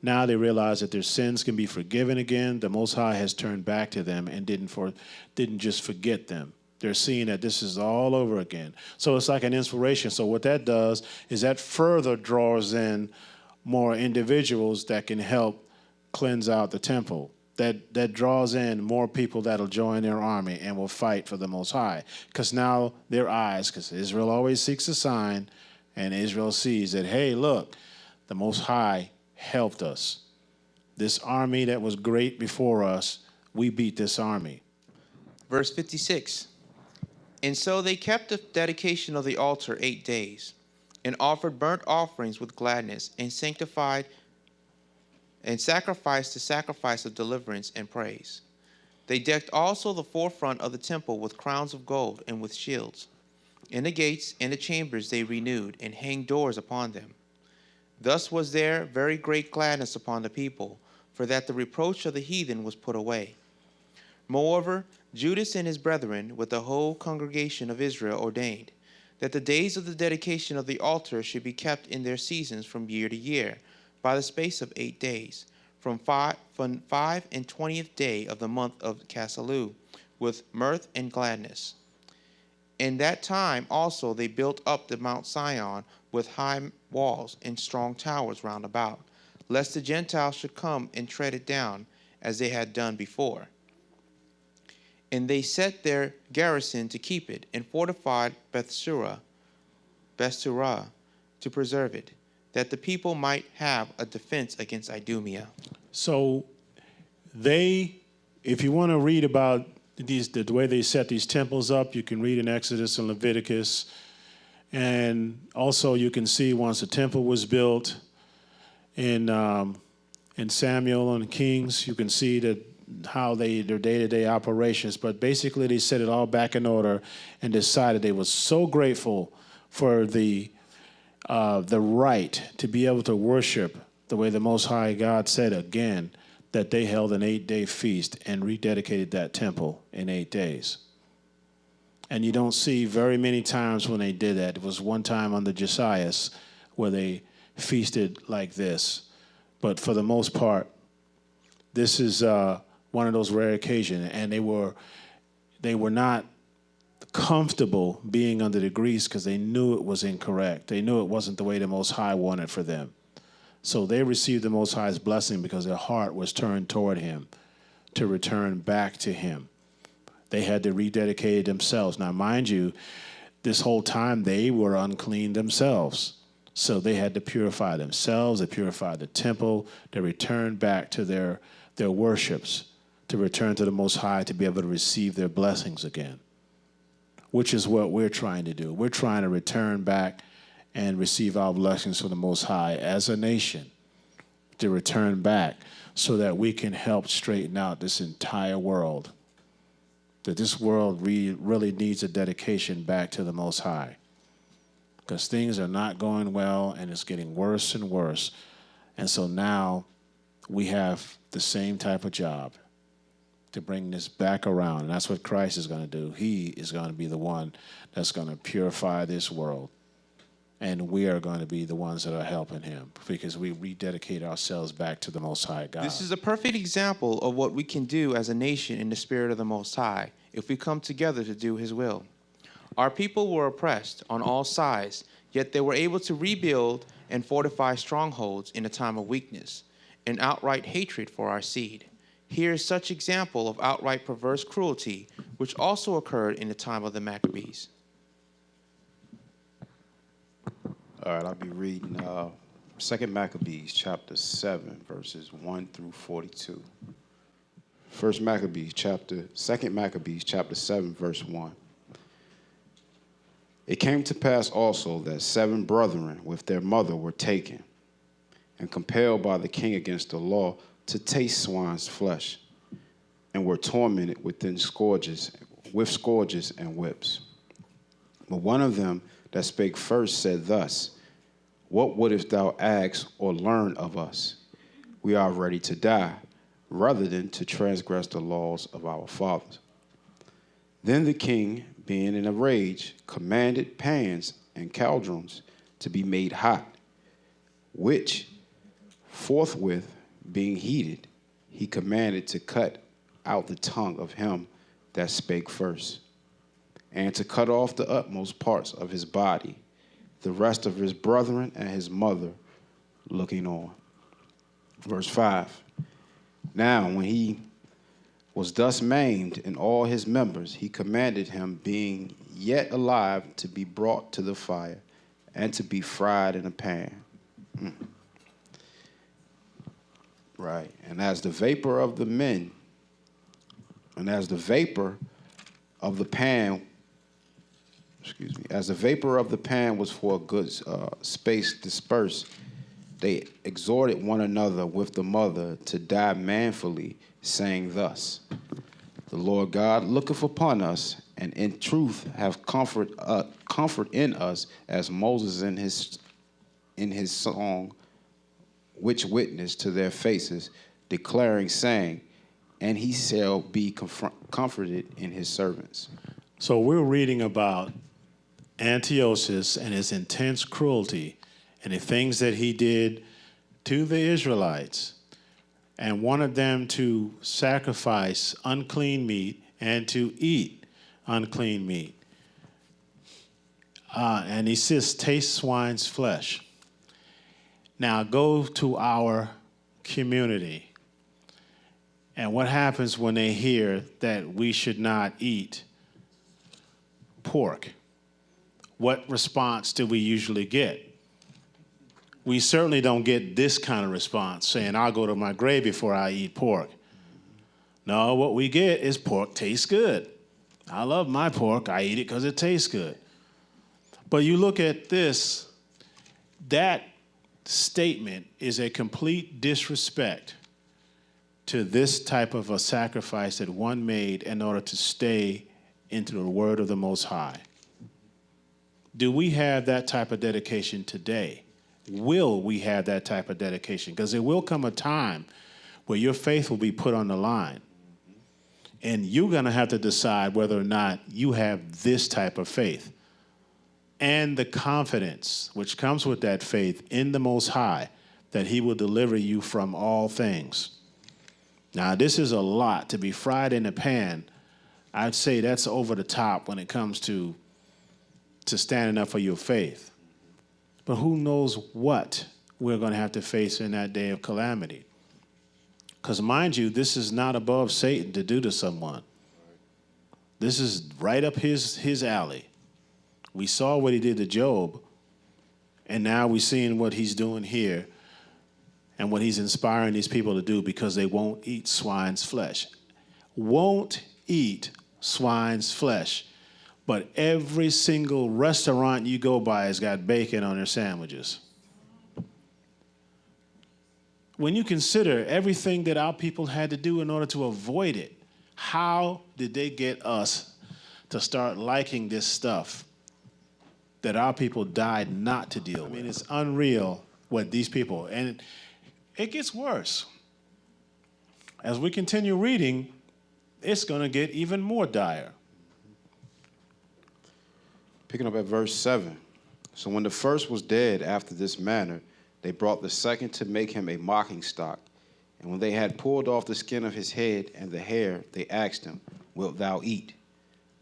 now they realize that their sins can be forgiven again. The Most High has turned back to them and didn't just forget them. They're seeing that this is all over again. So it's like an inspiration. So what that does is that further draws in more individuals that can help cleanse out the temple. That draws in more people that'll join their army and will fight for the Most High. Because now their eyes, because Israel always seeks a sign, and Israel sees that, hey, look, the Most High helped us. This army that was great before us, we beat this army. Verse 56. And so they kept the dedication of the altar 8 days, and offered burnt offerings with gladness, and sanctified and sacrificed the sacrifice of deliverance and praise. They decked also the forefront of the temple with crowns of gold and with shields. In the gates and the chambers they renewed, and hanged doors upon them. Thus was there very great gladness upon the people, for that the reproach of the heathen was put away. Moreover, Judas and his brethren, with the whole congregation of Israel, ordained that the days of the dedication of the altar should be kept in their seasons from year to year, by the space of 8 days, from 25th day of the month of Casalu, with mirth and gladness. In that time also they built up the Mount Sion with high walls and strong towers round about, lest the Gentiles should come and tread it down, as they had done before. And they set their garrison to keep it, and fortified Bethsura to preserve it, that the people might have a defense against Idumea. So if you want to read about the way they set these temples up, you can read in Exodus and Leviticus. And also you can see once the temple was built in Samuel and Kings, you can see that how their day-to-day operations. But basically they set it all back in order and decided they were so grateful for the right to be able to worship the way the Most High God said again, that they held an 8-day feast and rededicated that temple in 8 days. And you don't see very many times when they did that. It was one time under Josiah where they feasted like this. But for the most part, this is one of those rare occasions. And they were not comfortable being under the grease because they knew it was incorrect. They knew it wasn't the way the Most High wanted for them. So they received the Most High's blessing because their heart was turned toward him to return back to him. They had to rededicate themselves. Now, mind you, this whole time they were unclean themselves. So they had to purify themselves. They purified the temple. They returned back to their worships, to return to the Most High to be able to receive their blessings again. which is what we're trying to do. We're trying to return back and receive our blessings from the Most High as a nation, to return back so that we can help straighten out this entire world. That this world really needs a dedication back to the Most High, because things are not going well and it's getting worse and worse. And so now we have the same type of job to bring this back around. And that's what Christ is going to do. He is going to be the one that's going to purify this world. And we are going to be the ones that are helping him, because we rededicate ourselves back to the Most High God. This is a perfect example of what we can do as a nation in the spirit of the Most High if we come together to do his will. Our people were oppressed on all sides, yet they were able to rebuild and fortify strongholds in a time of weakness and outright hatred for our seed. Here is such example of outright perverse cruelty, which also occurred in the time of the Maccabees. All right, I'll be reading 2 Maccabees chapter 7, verses 1 through 42. 2 Maccabees chapter 7, verse 1. It came to pass also that 7 brethren with their mother were taken and compelled by the king against the law to taste swine's flesh, and were tormented with scourges and whips. But one of them that spake first said thus, What wouldest thou ask or learn of us? We are ready to die, rather than to transgress the laws of our fathers. Then the king, being in a rage, commanded pans and cauldrons to be made hot, which forthwith being heated, he commanded to cut out the tongue of him that spake first, and to cut off the utmost parts of his body, the rest of his brethren and his mother looking on. Verse 5. Now when he was thus maimed in all his members, he commanded him, being yet alive, to be brought to the fire, and to be fried in a pan. Right. And as the vapor of the pan was for a good space dispersed, they exhorted one another with the mother to die manfully, saying thus, The Lord God looketh upon us, and in truth have comfort in us, as Moses in his song, which witnessed to their faces, declaring, saying, And he shall be comforted in his servants. So we're reading about Antiochus and his intense cruelty and the things that he did to the Israelites, and wanted them to sacrifice unclean meat and to eat unclean meat. And he says, taste swine's flesh. Now go to our community. And what happens when they hear that we should not eat pork? What response do we usually get? We certainly don't get this kind of response saying, I'll go to my grave before I eat pork. No, what we get is pork tastes good. I love my pork. I eat it because it tastes good. But you look at this, that statement is a complete disrespect to this type of a sacrifice that one made in order to stay into the word of the Most High. Do we have that type of dedication today? Will we have that type of dedication? Because there will come a time where your faith will be put on the line. And you're going to have to decide whether or not you have this type of faith. And the confidence which comes with that faith in the Most High, that he will deliver you from all things. Now, this is a lot to be fried in a pan. I'd say that's over the top when it comes to standing up for your faith. But who knows what we're going to have to face in that day of calamity. Because mind you, this is not above Satan to do to someone. This is right up his alley. We saw what he did to Job, and now we're seeing what he's doing here and what he's inspiring these people to do because they won't eat swine's flesh. Won't eat swine's flesh. But every single restaurant you go by has got bacon on their sandwiches. When you consider everything that our people had to do in order to avoid it, how did they get us to start liking this stuff that our people died not to deal with? I mean, it's unreal what these people, and it gets worse. As we continue reading, it's going to get even more dire. Picking up at verse 7. So when the first was dead after this manner, they brought the second to make him a mocking stock. And when they had pulled off the skin of his head and the hair, they asked him, Wilt thou eat?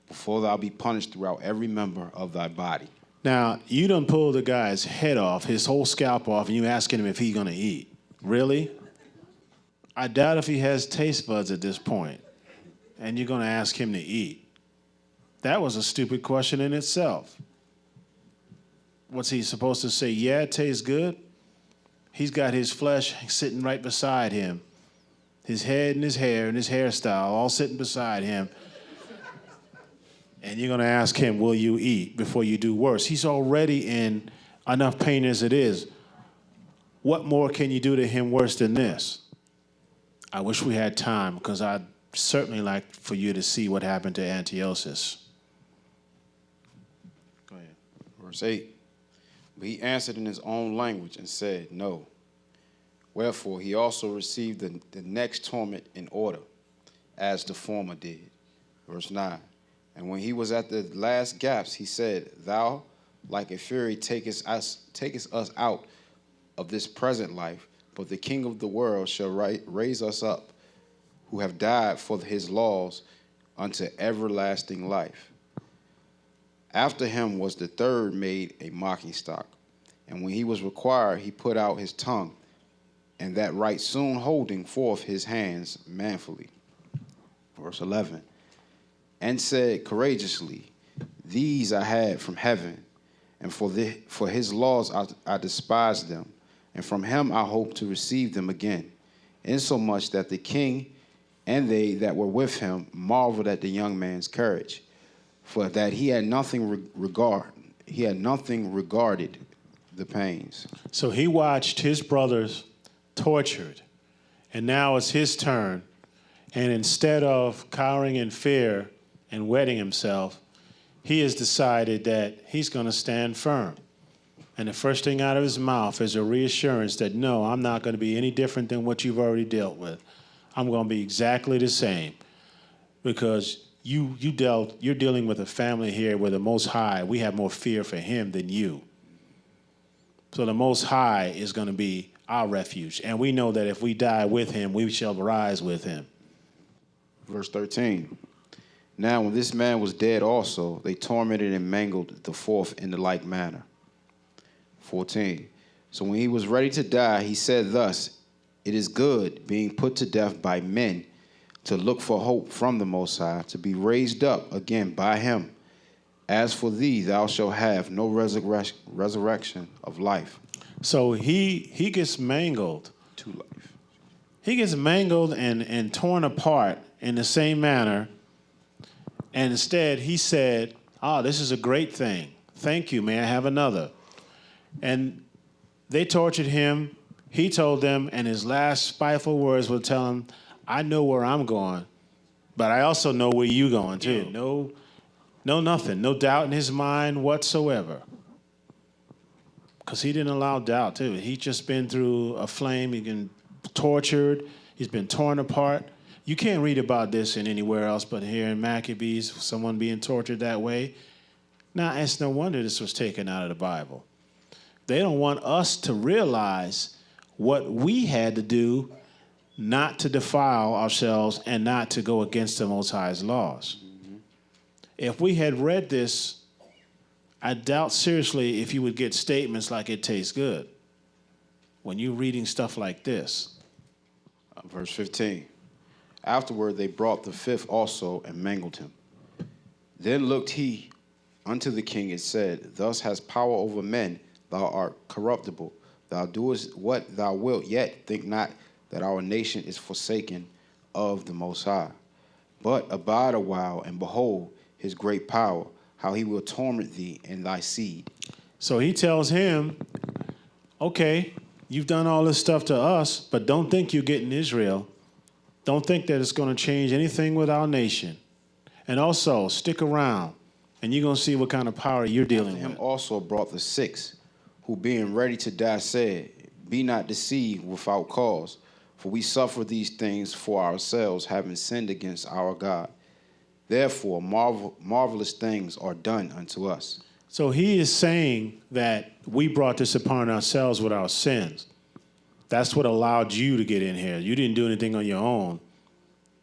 Before thou be punished throughout every member of thy body. Now, you done pulled the guy's head off, his whole scalp off, and you asking him if he's going to eat. Really? I doubt if he has taste buds at this point, and you're going to ask him to eat. That was a stupid question in itself. What's he supposed to say? Yeah, it tastes good. He's got his flesh sitting right beside him. His head and his hair and his hairstyle all sitting beside him. And you're going to ask him, will you eat before you do worse? He's already in enough pain as it is. What more can you do to him worse than this? I wish we had time, because I'd certainly like for you to see what happened to Antiochus. Go ahead. Verse 8. But he answered in his own language and said, No. Wherefore he also received the next torment in order, as the former did. Verse 9. And when he was at the last gaps, he said, Thou, like a fury, takest us out of this present life, but the King of the world shall raise us up, who have died for his laws, unto everlasting life. After him was the third made a mocking stock. And when he was required, he put out his tongue, and that right soon holding forth his hands manfully. Verse 11. And said courageously, These I had from heaven, and for his laws I despised them, and from him I hope to receive them again, insomuch that the king and they that were with him marveled at the young man's courage, for that he had nothing regarded the pains. So he watched his brothers tortured, and now it's his turn. And instead of cowering in fear and wetting himself, he has decided that he's going to stand firm. And the first thing out of his mouth is a reassurance that, no, I'm not going to be any different than what you've already dealt with. I'm going to be exactly the same, because you're dealing with a family here where the Most High, we have more fear for him than you. So the Most High is going to be our refuge. And we know that if we die with him, we shall rise with him. Verse 13. Now when this man was dead also, they tormented and mangled the fourth in the like manner. 14. So when he was ready to die, he said thus, It is good, being put to death by men, to look for hope from the Most High, to be raised up again by him. As for thee, thou shalt have no resurrection of life. So he gets mangled. To life. He gets mangled and torn apart in the same manner. And instead, he said, this is a great thing. Thank you, may I have another? And they tortured him. He told them, and his last spiteful words would tell him, I know where I'm going, but I also know where you're going too. No nothing, no doubt in his mind whatsoever. Because he didn't allow doubt too. He's just been through a flame. He's been tortured. He's been torn apart. You can't read about this in anywhere else but here in Maccabees, someone being tortured that way. Now, it's no wonder this was taken out of the Bible. They don't want us to realize what we had to do not to defile ourselves and not to go against the Most High's laws. Mm-hmm. If we had read this, I doubt seriously if you would get statements like it tastes good when you're reading stuff like this. Verse 15. Afterward they brought the fifth also and mangled him. Then looked he unto the king and said, Thus hast power over men, thou art corruptible. Thou doest what thou wilt, yet think not that our nation is forsaken of the Most High. But abide a while, and behold his great power, how he will torment thee and thy seed. So he tells him, okay, you've done all this stuff to us, but don't think you're getting Israel. Don't think that it's going to change anything with our nation. And also, stick around, and you're going to see what kind of power you're dealing After him with. also brought the six, who being ready to die said, Be not deceived without cause, for we suffer these things for ourselves, having sinned against our God. Therefore, marvelous things are done unto us. So he is saying that we brought this upon ourselves with our sins. That's what allowed you to get in here. You didn't do anything on your own.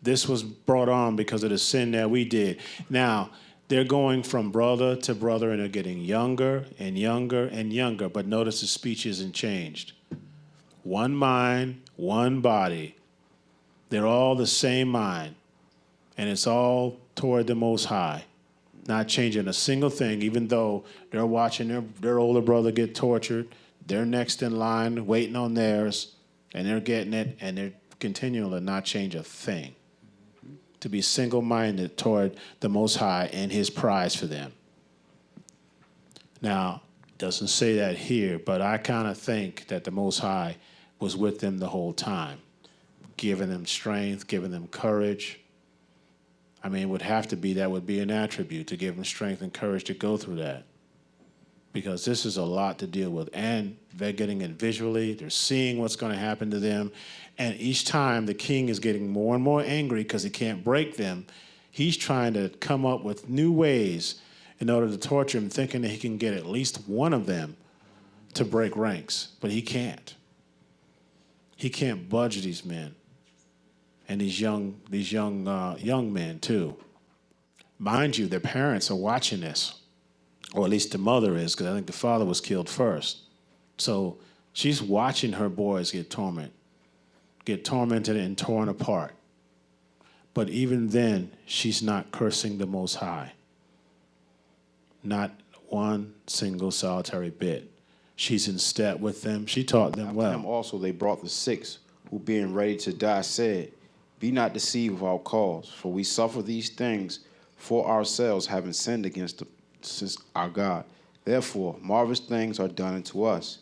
This was brought on because of the sin that we did. Now, they're going from brother to brother, and they're getting younger and younger and younger. But notice the speech isn't changed. One mind, one body. They're all the same mind. And it's all toward the Most High. Not changing a single thing, even though they're watching their older brother get tortured. They're next in line, waiting on theirs, and they're getting it, and they're continuing to not change a thing. To be single-minded toward the Most High and his prize for them. Now, it doesn't say that here, but I kind of think that the Most High was with them the whole time, giving them strength, giving them courage. I mean, it would have to be, that would be an attribute, to give them strength and courage to go through that. Because this is a lot to deal with. And they're getting it visually. They're seeing what's going to happen to them. And each time the king is getting more and more angry because he can't break them, he's trying to come up with new ways in order to torture them, thinking that he can get at least one of them to break ranks. But he can't. He can't budge these men. And these young men, too. Mind you, their parents are watching this. Or at least the mother is, because I think the father was killed first. So she's watching her boys get tormented and torn apart. But even then, she's not cursing the Most High. Not one single solitary bit. She's in step with them. She taught them well. After him also they brought the six, who being ready to die said, Be not deceived without cause, for we suffer these things for ourselves, having sinned against our God. Therefore, marvelous things are done unto us.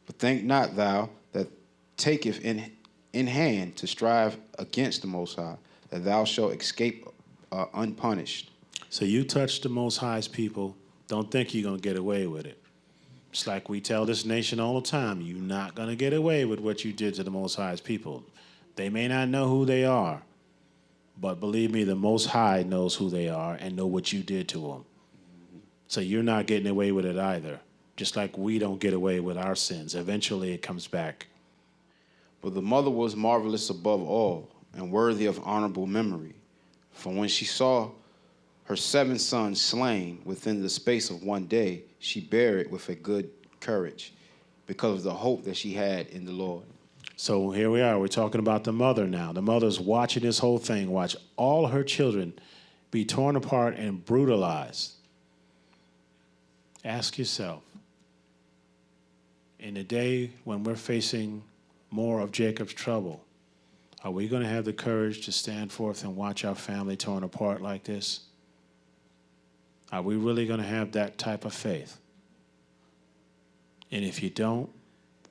But think not thou that taketh in hand to strive against the Most High, that thou shalt escape unpunished. So you touch the Most High's people, don't think you're going to get away with it. It's like we tell this nation all the time, you're not going to get away with what you did to the Most High's people. They may not know who they are, but believe me, the Most High knows who they are and know what you did to them. So you're not getting away with it either. Just like we don't get away with our sins. Eventually it comes back. But the mother was marvelous above all, and worthy of honorable memory. For when she saw her 7 sons slain within the space of one day, she bare it with a good courage, because of the hope that she had in the Lord. So here we are. We're talking about the mother now. The mother's watching this whole thing, watch all her children be torn apart and brutalized. Ask yourself, in the day when we're facing more of Jacob's trouble, are we going to have the courage to stand forth and watch our family torn apart like this? Are we really going to have that type of faith? And if you don't,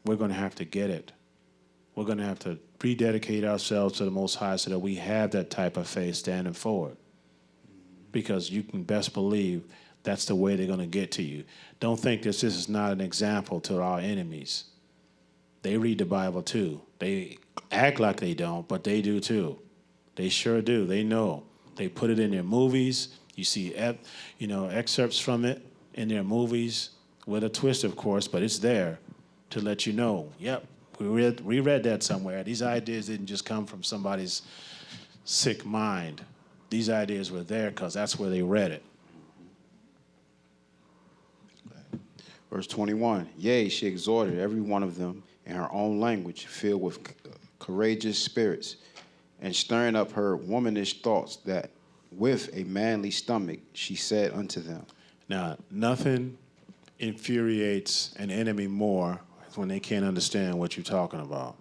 we're going to have to get it. We're going to have to rededicate ourselves to the Most High so that we have that type of faith standing forward. Because you can best believe that's the way they're going to get to you. Don't think this is not an example to our enemies. They read the Bible too. They act like they don't, but they do too. They sure do. They know. They put it in their movies. You see, excerpts from it in their movies with a twist, of course, but it's there to let you know. Yep, we read that somewhere. These ideas didn't just come from somebody's sick mind. These ideas were there because that's where they read it. Verse 21, Yea, she exhorted every one of them in her own language, filled with courageous spirits, and stirring up her womanish thoughts, that with a manly stomach she said unto them. Now, nothing infuriates an enemy more when they can't understand what you're talking about.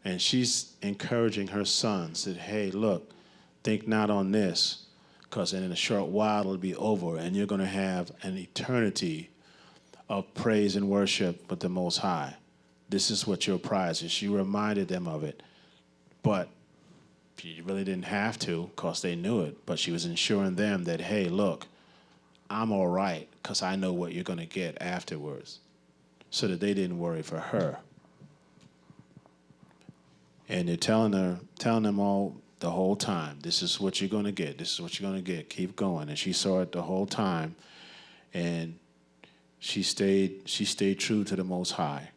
And she's encouraging her sons that, hey, look, think not on this, because in a short while it'll be over, and you're going to have an eternity of praise and worship with the Most High. This is what your prize is. She reminded them of it, but she really didn't have to because they knew it, but she was ensuring them that, hey, look, I'm all right because I know what you're going to get afterwards, so that they didn't worry for her. And they're telling them all the whole time, this is what you're going to get. This is what you're going to get. Keep going. And she saw it the whole time, and she stayed true to the Most High.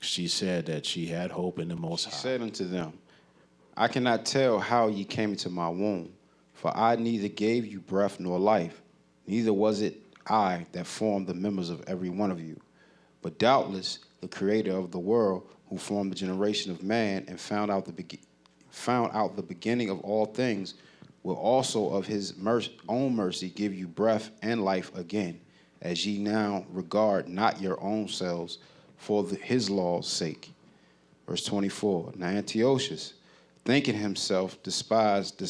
She said that she had hope in the Most High. She said unto them, I cannot tell how ye came into my womb, for I neither gave you breath nor life, neither was it I that formed the members of every one of you. But doubtless the Creator of the world, who formed the generation of man and found out the beginning of all things, will also of his own mercy give you breath and life again, as ye now regard not your own selves for his law's sake. Verse 24, now Antiochus, thinking himself despised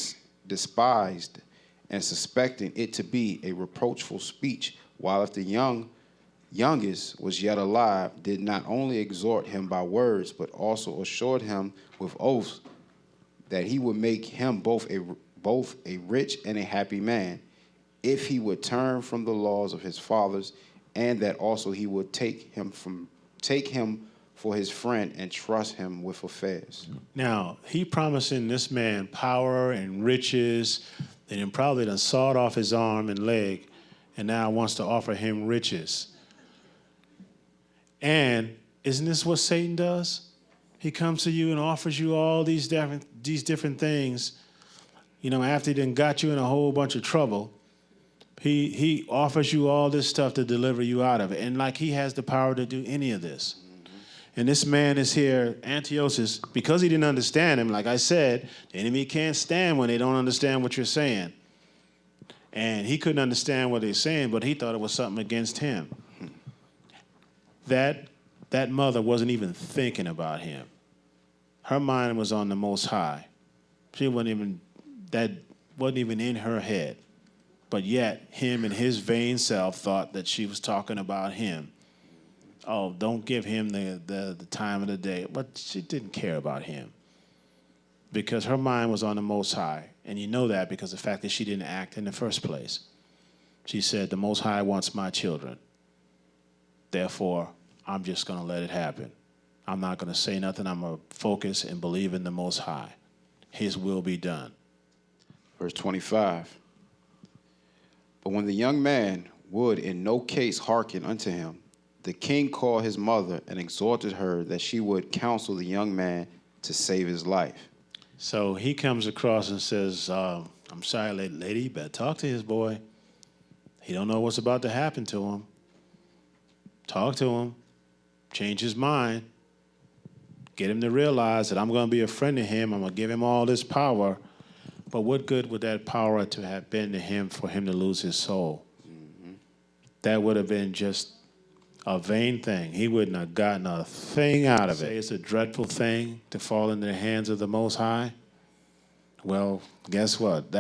and suspecting it to be a reproachful speech, while if the youngest was yet alive, did not only exhort him by words, but also assured him with oaths that he would make him both a rich and a happy man, if he would turn from the laws of his fathers, and that also he would take him for his friend and trust him with affairs. Now, he promising this man power and riches, and then probably done sawed off his arm and leg, and now wants to offer him riches. And isn't this what Satan does? He comes to you and offers you all these different things. You know, after he done got you in a whole bunch of trouble, he offers you all this stuff to deliver you out of it. And like he has the power to do any of this. And this man is here, Antiochus, because he didn't understand him. Like I said, the enemy can't stand when they don't understand what you're saying. And he couldn't understand what they're saying, but he thought it was something against him. That mother wasn't even thinking about him. Her mind was on the Most High. That wasn't even in her head. But yet, him and his vain self thought that she was talking about him. Oh, don't give him the time of the day. But she didn't care about him because her mind was on the Most High. And you know that because of the fact that she didn't act in the first place. She said, the Most High wants my children. Therefore, I'm just going to let it happen. I'm not going to say nothing. I'm going to focus and believe in the Most High. His will be done. Verse 25. But when the young man would in no case hearken unto him, the king called his mother and exhorted her that she would counsel the young man to save his life. So he comes across and says, I'm sorry, lady, you better talk to his boy. He don't know what's about to happen to him. Talk to him. Change his mind. Get him to realize that I'm going to be a friend to him. I'm going to give him all this power. But what good would that power to have been to him for him to lose his soul? Mm-hmm. That would have been just a vain thing. He wouldn't have gotten a thing out of it. It's a dreadful thing to fall into the hands of the Most High. Well, guess what?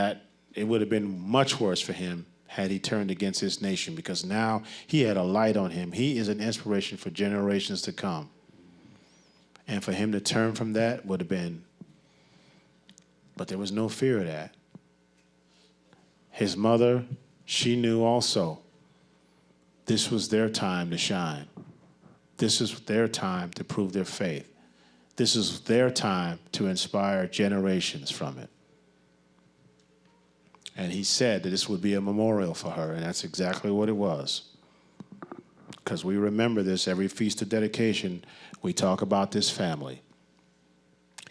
It would have been much worse for him had he turned against his nation, because now he had a light on him. He is an inspiration for generations to come. And for him to turn from that would have been, but there was no fear of that. His mother, she knew also this was their time to shine. This is their time to prove their faith. This is their time to inspire generations from it. And he said that this would be a memorial for her, and that's exactly what it was. Because we remember this every Feast of Dedication, we talk about this family.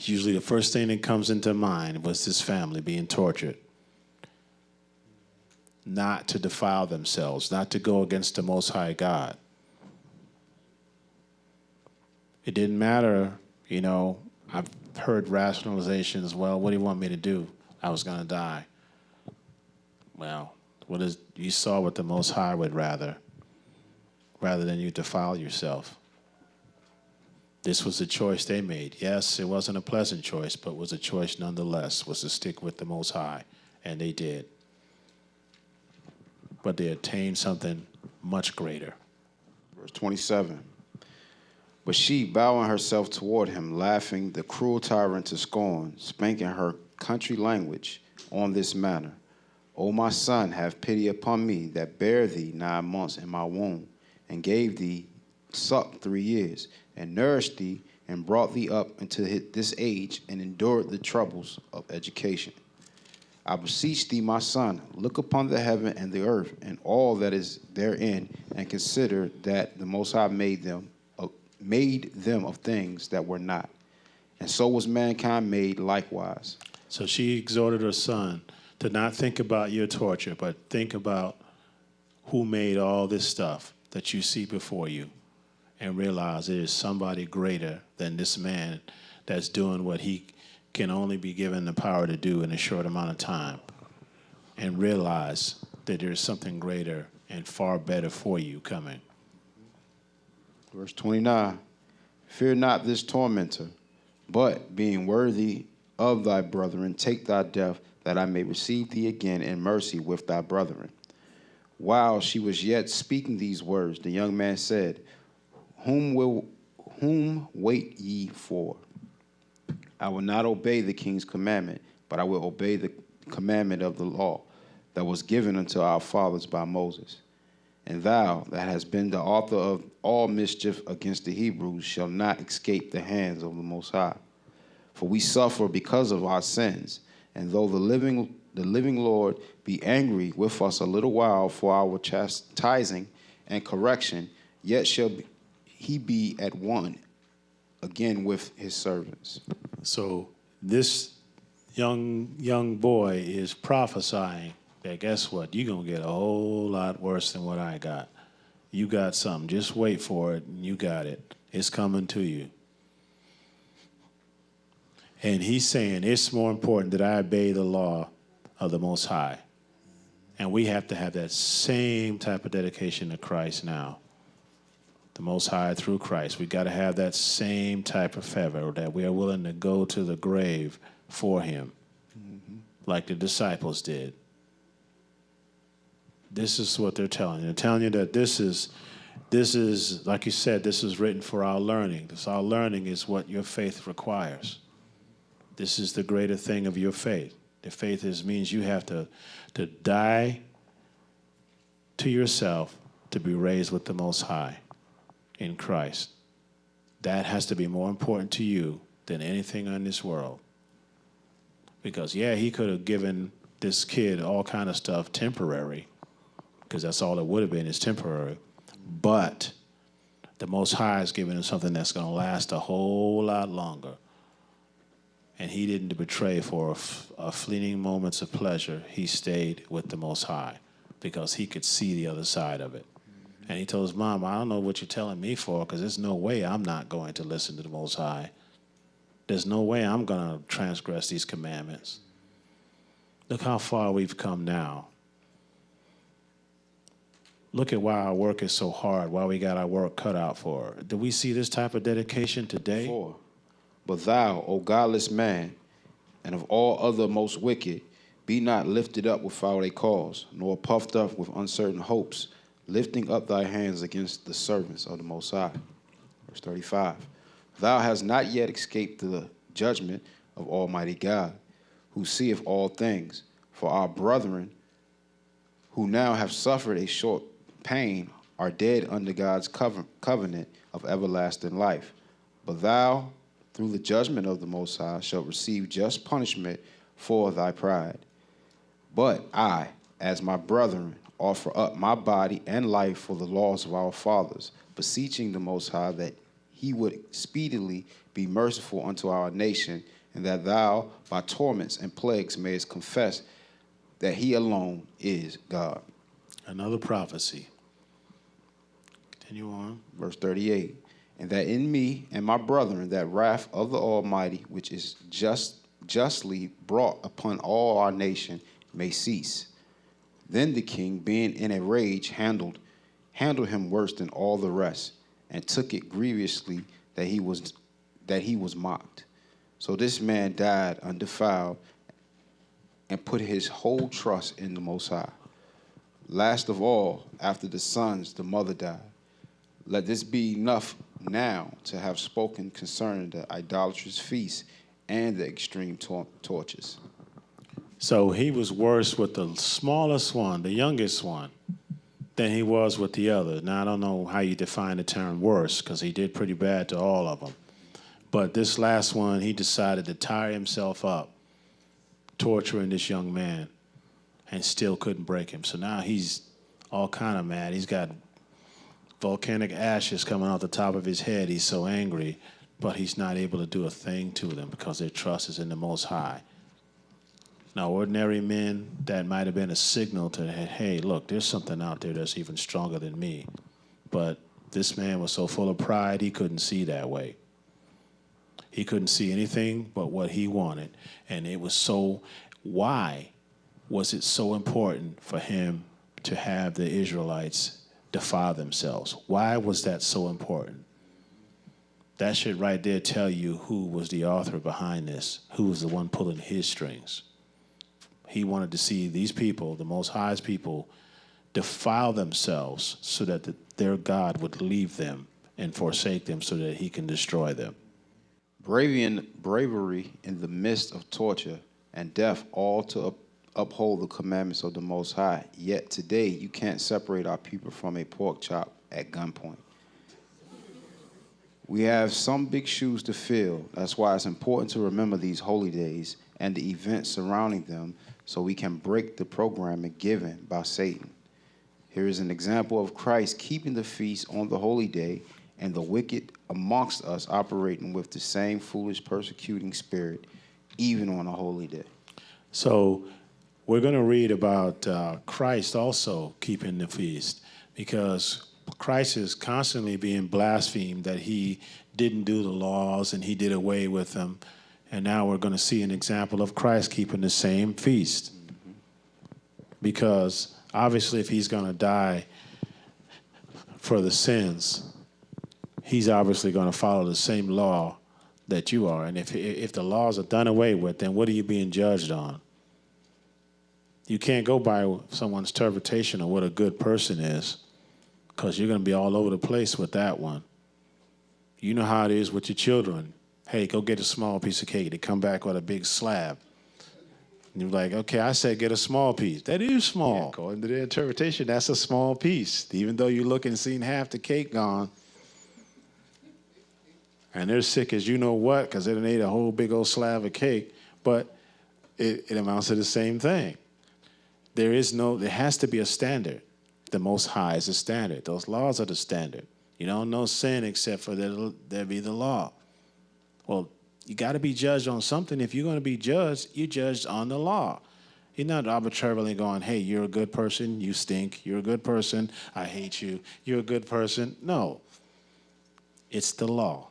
Usually the first thing that comes into mind was this family being tortured. Not to defile themselves, not to go against the Most High God. It didn't matter, you know, I've heard rationalizations, well, what do you want me to do? I was going to die. Well, you saw what the Most High would rather than you defile yourself. This was the choice they made. Yes, it wasn't a pleasant choice, but was a choice nonetheless, was to stick with the Most High, and they did. but they attained something much greater. Verse 27. But she, bowing herself toward him, laughing the cruel tyrant to scorn, spake in her country language on this manner. O my son, have pity upon me, that bare thee 9 months in my womb, and gave thee suck 3 years, and nourished thee, and brought thee up into this age, and endured the troubles of education. I beseech thee, my son, look upon the heaven and the earth, and all that is therein, and consider that the Most High made them of things that were not. And so was mankind made likewise. So she exhorted her son to not think about your torture, but think about who made all this stuff that you see before you, and realize there is somebody greater than this man that's doing what he can only be given the power to do in a short amount of time, and realize that there's something greater and far better for you coming. Verse 29, fear not this tormentor, but being worthy of thy brethren, take thy death, that I may receive thee again in mercy with thy brethren. While she was yet speaking these words, the young man said, Whom wait ye for? I will not obey the king's commandment, but I will obey the commandment of the law that was given unto our fathers by Moses. And thou, that hast been the author of all mischief against the Hebrews, shall not escape the hands of the Most High. For we suffer because of our sins, and though the living Lord be angry with us a little while for our chastising and correction, yet shall he be at one again with his servants. So this young boy is prophesying that, guess what? You're going to get a whole lot worse than what I got. You got something. Just wait for it, and you got it. It's coming to you. And he's saying it's more important that I obey the law of the Most High. And we have to have that same type of dedication to Christ now. The Most High through Christ. We got to have that same type of fervor that we are willing to go to the grave for him, like the disciples did. This is what they're telling you. They're telling you that this is, like you said, this is written for our learning. This our learning is what your faith requires. This is the greater thing of your faith. The faith means you have to die to yourself to be raised with the Most High in Christ. That has to be more important to you than anything in this world. Because, yeah, he could have given this kid all kind of stuff temporary, because that's all it would have been, is temporary. But the Most High is giving him something that's going to last a whole lot longer. And he didn't betray for a fleeting moments of pleasure. He stayed with the Most High because he could see the other side of it. And he told his mom, I don't know what you're telling me for, because there's no way I'm not going to listen to the Most High. There's no way I'm going to transgress these commandments. Look how far we've come now. Look at why our work is so hard, why we got our work cut out for. Do we see this type of dedication today? 4. But thou, O godless man, and of all other most wicked, be not lifted up without a cause, nor puffed up with uncertain hopes, lifting up thy hands against the servants of the Most High. Verse 35. Thou hast not yet escaped the judgment of Almighty God, who seeth all things. For our brethren, who now have suffered a short pain, are dead under God's covenant of everlasting life. But thou, through the judgment of the Most High, shalt receive just punishment for thy pride. But I, as my brethren, offer up my body and life for the laws of our fathers, beseeching the Most High that he would speedily be merciful unto our nation, and that thou, by torments and plagues, mayest confess that he alone is God. Another prophecy. Continue on. Verse 38. And that in me and my brethren that wrath of the Almighty, which is justly brought upon all our nation, may cease. Then the king, being in a rage, handled him worse than all the rest, and took it grievously that he was mocked. So this man died undefiled, and put his whole trust in the Most High. Last of all, after the sons, the mother died. Let this be enough now to have spoken concerning the idolatrous feast and the extreme torches. So he was worse with the smallest one, the youngest one, than he was with the other. Now, I don't know how you define the term worse, because he did pretty bad to all of them. But this last one, he decided to tire himself up, torturing this young man, and still couldn't break him. So now he's all kind of mad. He's got volcanic ashes coming out the top of his head. He's so angry, but he's not able to do a thing to them because their trust is in the Most High. Now, ordinary men, that might have been a signal to, hey, look, there's something out there that's even stronger than me. But this man was so full of pride, he couldn't see that way. He couldn't see anything but what he wanted. And it was so, why was it so important for him to have the Israelites defile themselves? Why was that so important? That should right there tell you who was the author behind this, who was the one pulling his strings. He wanted to see these people, the Most High's people, defile themselves so that their God would leave them and forsake them so that he can destroy them. Bravery in the midst of torture and death, all to uphold the commandments of the Most High. Yet today you can't separate our people from a pork chop at gunpoint. We have some big shoes to fill. That's why it's important to remember these holy days and the events surrounding them so we can break the programming given by Satan. Here is an example of Christ keeping the feast on the holy day and the wicked amongst us operating with the same foolish persecuting spirit even on a holy day. So we're going to read about Christ also keeping the feast, because Christ is constantly being blasphemed that he didn't do the laws and he did away with them. And now we're going to see an example of Christ keeping the same feast. Because obviously if he's going to die for the sins, he's obviously going to follow the same law that you are. And if the laws are done away with, then what are you being judged on? You can't go by someone's interpretation of what a good person is, because you're going to be all over the place with that one. You know how it is with your children. Hey, go get a small piece of cake. They come back with a big slab. And you're like, okay, I said get a small piece. That is small. Yeah, according to their interpretation, that's a small piece. Even though you look and seen half the cake gone. And they're sick as you know what, because they done ate a whole big old slab of cake. But it amounts to the same thing. There has to be a standard. The Most High is the standard. Those laws are the standard. You don't know sin except for there be the law. Well, you got to be judged on something. If you're going to be judged, you're judged on the law. You're not arbitrarily going, hey, you're a good person, you stink. You're a good person, I hate you. You're a good person. No. It's the law.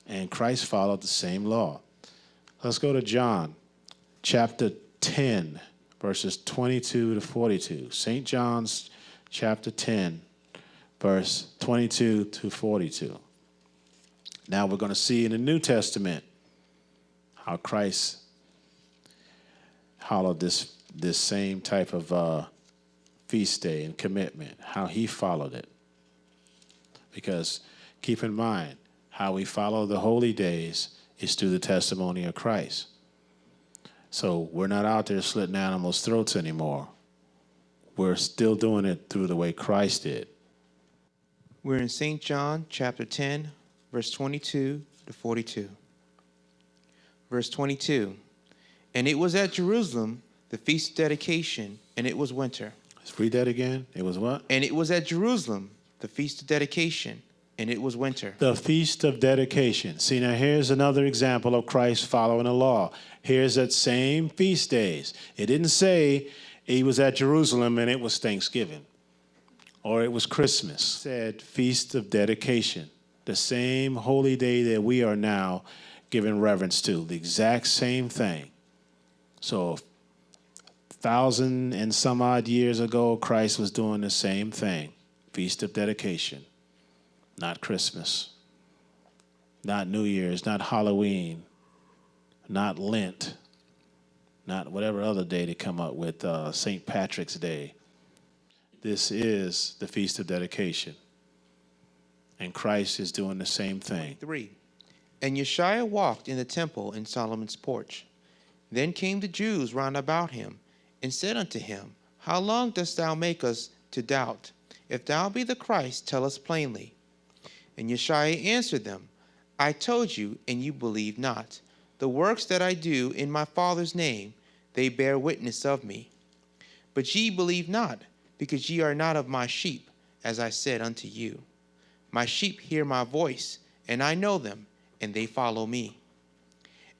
And Christ followed the same law. Let's go to John chapter 10, verses 22 to 42. St. John's chapter 10, verse 22 to 42. Now we're going to see in the New Testament how Christ followed this same type of feast day and commitment, how he followed it. Because keep in mind, how we follow the holy days is through the testimony of Christ. So we're not out there slitting animals' throats anymore. We're still doing it through the way Christ did. We're in St. John chapter 10, verse 22 to 42. Verse 22. And it was at Jerusalem, the feast of dedication, and it was winter. Let's read that again. It was what? And it was at Jerusalem, the feast of dedication, and it was winter. The feast of dedication. See, now here's another example of Christ following the law. Here's that same feast days. It didn't say he was at Jerusalem and it was Thanksgiving or it was Christmas. It said feast of dedication. The same holy day that we are now giving reverence to. The exact same thing. So 1,000 and some odd years ago, Christ was doing the same thing. Feast of dedication. Not Christmas, not New Year's, not Halloween, not Lent, not whatever other day they come up with, St. Patrick's Day. This is the Feast of Dedication. And Christ is doing the same thing. 3. And Yeshua walked in the temple in Solomon's porch. Then came the Jews round about him, and said unto him, How long dost thou make us to doubt? If thou be the Christ, tell us plainly. And Yeshua answered them, I told you, and you believe not. The works that I do in my Father's name, they bear witness of me. But ye believe not, because ye are not of my sheep, as I said unto you. My sheep hear my voice, and I know them, and they follow me.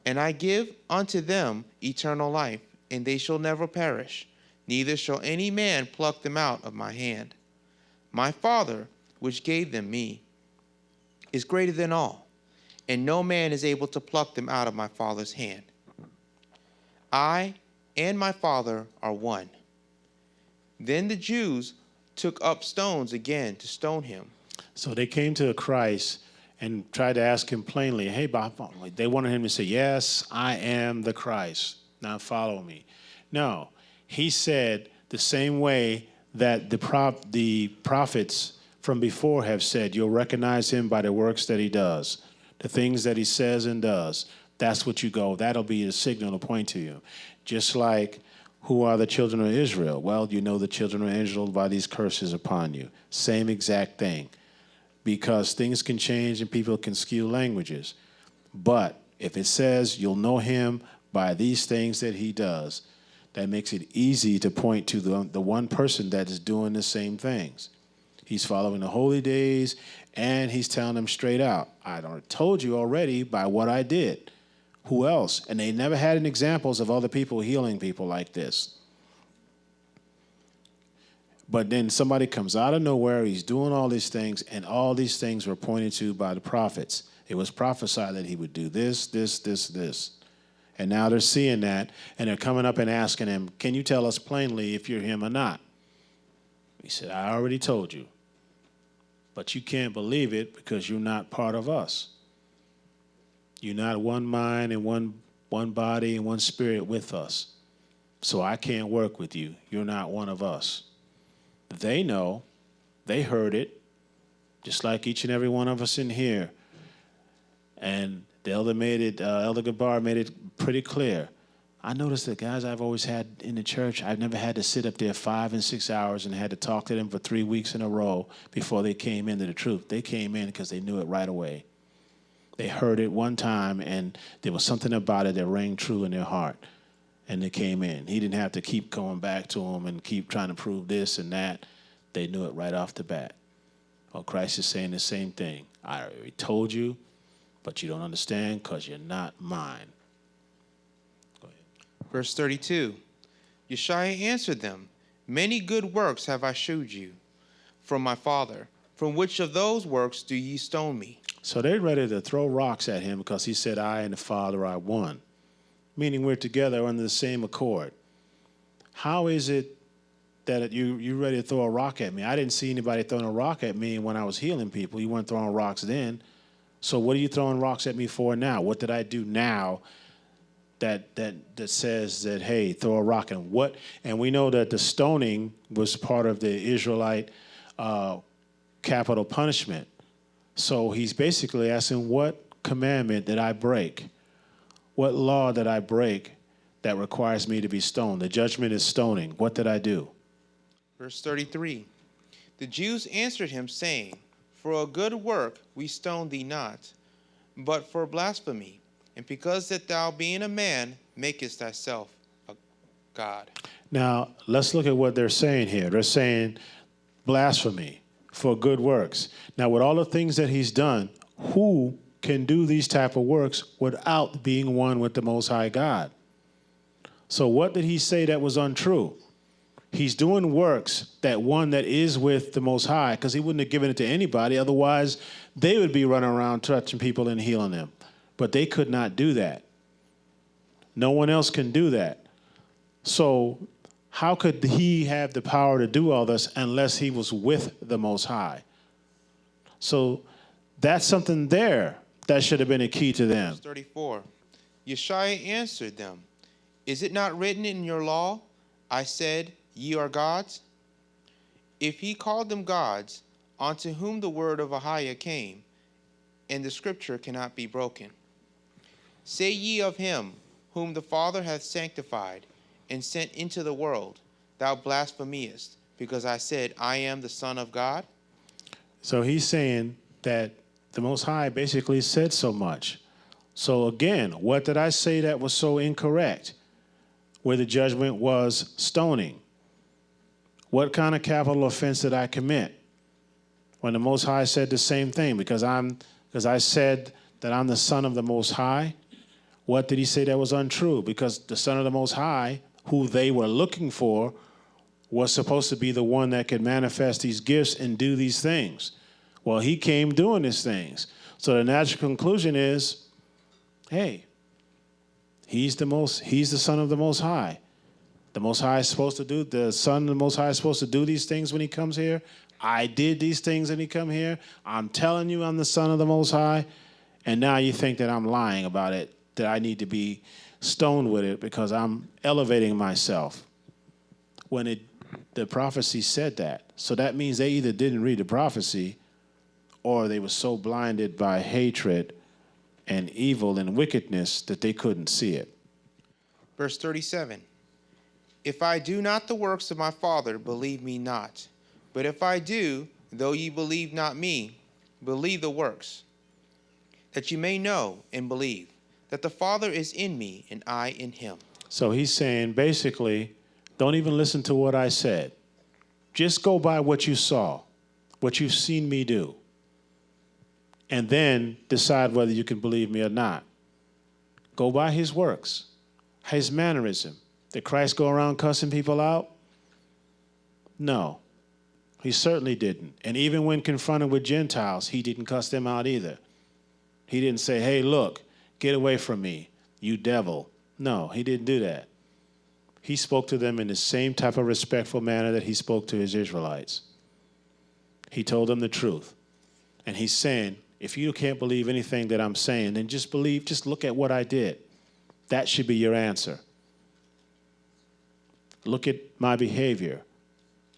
And I give unto them eternal life, and they shall never perish, neither shall any man pluck them out of my hand. My Father, which gave them me, is greater than all, and no man is able to pluck them out of my Father's hand. I and my Father are one. Then the Jews took up stones again to stone him. So they came to Christ and tried to ask him plainly, hey, they wanted him to say, yes, I am the Christ. Now follow me. No, he said the same way that the prophets from before have said, you'll recognize him by the works that he does, the things that he says and does. That's what you go. That'll be the signal to point to you. Just like, who are the children of Israel? Well, you know the children of Israel by these curses upon you. Same exact thing. Because things can change and people can skew languages. But if it says you'll know him by these things that he does, that makes it easy to point to the one person that is doing the same things. He's following the holy days, and he's telling them straight out, I told you already by what I did. Who else? And they never had any examples of other people healing people like this. But then somebody comes out of nowhere, he's doing all these things, and all these things were pointed to by the prophets. It was prophesied that he would do this, this, this, this. And now they're seeing that, and they're coming up and asking him, can you tell us plainly if you're him or not? He said, I already told you. But you can't believe it because you're not part of us. You're not one mind and one body and one spirit with us. So I can't work with you. You're not one of us. They know. They heard it, just like each and every one of us in here. And the elder Elder Gabar made it pretty clear. I noticed the guys I've always had in the church, I've never had to sit up there 5 and 6 hours and had to talk to them for 3 weeks in a row before they came into the truth. They came in because they knew it right away. They heard it one time, and there was something about it that rang true in their heart, and they came in. He didn't have to keep going back to them and keep trying to prove this and that. They knew it right off the bat. Well, Christ is saying the same thing. I already told you, but you don't understand because you're not mine. Go ahead. Verse 32, Yeshua answered them, Many good works have I shewed you from my Father. From which of those works do ye stone me? So they're ready to throw rocks at him because he said, I and the Father are one, meaning we're together under the same accord. How is it that you're ready to throw a rock at me? I didn't see anybody throwing a rock at me when I was healing people. You weren't throwing rocks then. So what are you throwing rocks at me for now? What did I do now that says that, hey, throw a rock? And what? And we know that the stoning was part of the Israelite capital punishment. So he's basically asking, what commandment did I break? What law did I break that requires me to be stoned? The judgment is stoning. What did I do? Verse 33, the Jews answered him, saying, For a good work we stone thee not, but for blasphemy, and because that thou, being a man, makest thyself a God. Now, let's look at what they're saying here. They're saying blasphemy for good works. Now, with all the things that he's done, who can do these type of works without being one with the Most High God? So what did he say that was untrue? He's doing works that one that is with the Most High, because he wouldn't have given it to anybody. Otherwise, they would be running around touching people and healing them. But they could not do that. No one else can do that. So how could he have the power to do all this unless he was with the Most High? So that's something there that should have been a key to them. Verse 34, Yeshua answered them, Is it not written in your law, I said, ye are gods? if he called them gods, unto whom the word of Ahiah came, and the scripture cannot be broken. Say ye of him whom the Father hath sanctified and sent into the world, thou blasphemest, because I said, I am the Son of God? So he's saying that the Most High basically said so much. So again, what did I say that was so incorrect? Where the judgment was stoning. What kind of capital offense did I commit? When the Most High said the same thing, because I said that I'm the Son of the Most High. What did he say that was untrue? Because the Son of the Most High, who they were looking for, was supposed to be the one that could manifest these gifts and do these things. Well, he came doing these things. So the natural conclusion is, hey, he's the Son of the Most High. The Most High is supposed to do, the Son of the Most High is supposed to do these things when he comes here. I did these things when he come here. I'm telling you I'm the Son of the Most High. And now you think that I'm lying about it, that I need to be stoned with it because I'm elevating myself. When the prophecy said that. So that means they either didn't read the prophecy or they were so blinded by hatred and evil and wickedness that they couldn't see it. Verse 37. If I do not the works of my Father, believe me not. But if I do, though ye believe not me, believe the works, that you may know and believe that the Father is in me and I in him. So he's saying, basically, don't even listen to what I said. Just go by what you saw, what you've seen me do, and then decide whether you can believe me or not. Go by his works, his mannerism. Did Christ go around cussing people out? No, he certainly didn't. And even when confronted with Gentiles, he didn't cuss them out either. He didn't say, hey, look, get away from me, you devil. No, he didn't do that. He spoke to them in the same type of respectful manner that he spoke to his Israelites. He told them the truth. And he's saying, if you can't believe anything that I'm saying, then just look at what I did. That should be your answer. Look at my behavior.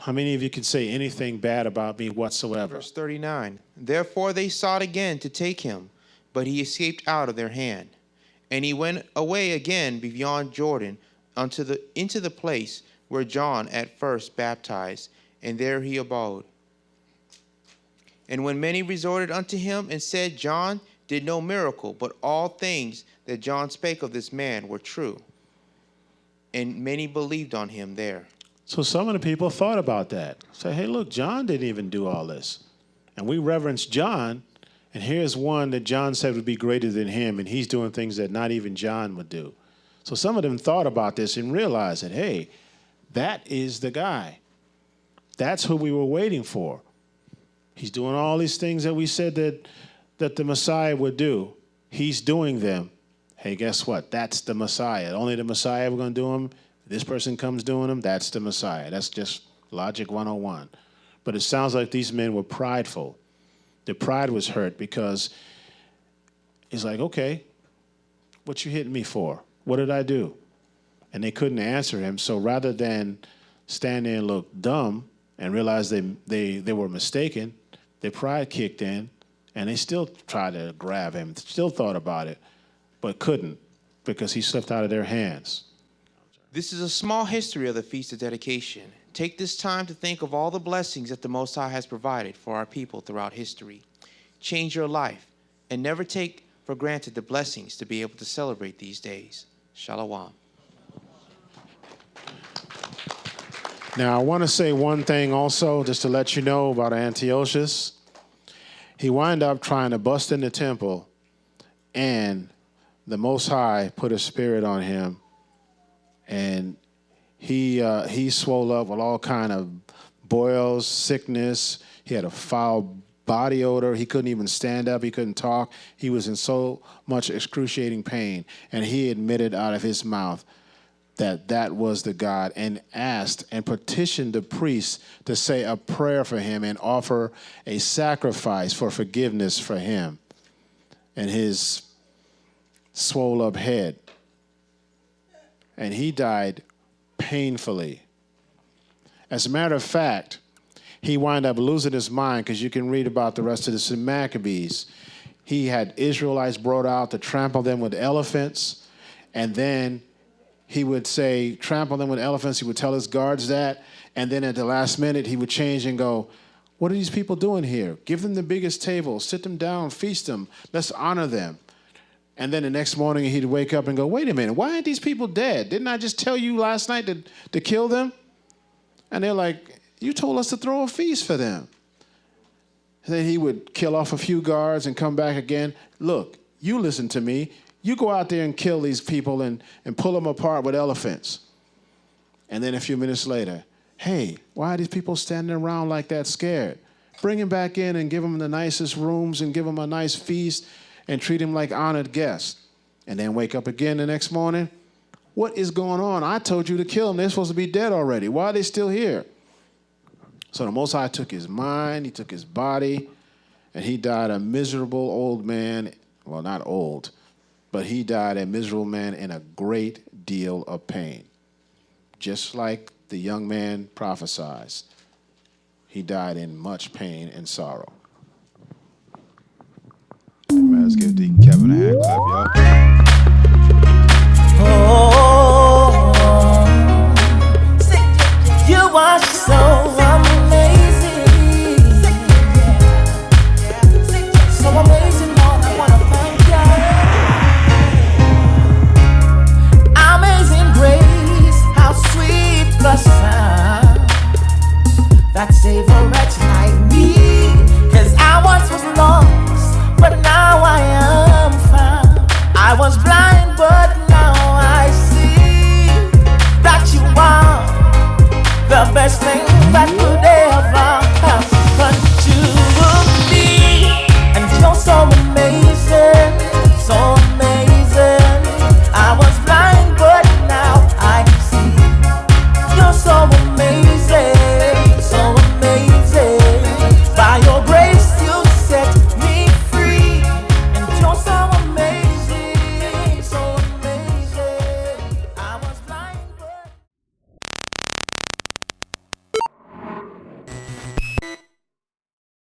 How many of you can say anything bad about me whatsoever? Verse 39. Therefore they sought again to take him, but he escaped out of their hand. And he went away again beyond Jordan into the place where John at first baptized, and there he abode. And when many resorted unto him and said, John did no miracle, but all things that John spake of this man were true. And many believed on him there. So some of the people thought about that. Say, hey, look, John didn't even do all this. And we reverence John, and here's one that John said would be greater than him, and he's doing things that not even John would do. So some of them thought about this and realized that, hey, that is the guy. That's who we were waiting for. He's doing all these things that we said that the Messiah would do. He's doing them. Hey, guess what? That's the Messiah. Only the Messiah we're going to do them. This person comes doing them, that's the Messiah. That's just logic 101. But it sounds like these men were prideful. Their pride was hurt because he's like, okay, what you hitting me for? What did I do? And they couldn't answer him. So rather than stand there and look dumb and realize they were mistaken, their pride kicked in, and they still tried to grab him, still thought about it, but couldn't because he slipped out of their hands. This is a small history of the Feast of Dedication. Take this time to think of all the blessings that the Most High has provided for our people throughout history. Change your life and never take for granted the blessings to be able to celebrate these days. Shalom. Now, I want to say one thing also, just to let you know about Antiochus. He wound up trying to bust in the temple, and the Most High put a spirit on him, and he swole up with all kind of boils, sickness. He had a foul body odor. He couldn't even stand up. He couldn't talk. He was in so much excruciating pain, and he admitted out of his mouth that was the God, and asked and petitioned the priest to say a prayer for him and offer a sacrifice for forgiveness for him and his swole up head. And he died painfully. As a matter of fact, he wound up losing his mind, because you can read about the rest of this in Maccabees. He had Israelites brought out to trample them with elephants, and then he would say, trample them with elephants. He would tell his guards that, and then at the last minute, he would change and go, what are these people doing here? Give them the biggest table, sit them down, feast them, let's honor them. And then the next morning, he'd wake up and go, wait a minute, why aren't these people dead? Didn't I just tell you last night to kill them? And they're like, you told us to throw a feast for them. And then he would kill off a few guards and come back again. Look, you listen to me. You go out there and kill these people and pull them apart with elephants. And then a few minutes later, hey, why are these people standing around like that scared? Bring them back in and give them the nicest rooms and give them a nice feast and treat them like honored guests. And then wake up again the next morning. What is going on? I told you to kill them. They're supposed to be dead already. Why are they still here? So the Most High took his mind, he took his body, and he died a miserable old man. Well, not old, but he died a miserable man in a great deal of pain. Just like the young man prophesies, he died in much pain and sorrow. Man, let's give Deacon Kevin a hand clap, y'all. Oh, you are so amazing. So amazing, Lord, I want to thank you. Amazing grace, how sweet the sound that saved a wretch like me. 'Cause I once was lost, but now I am found. I was blind, but now I see that you are the best thing that could ever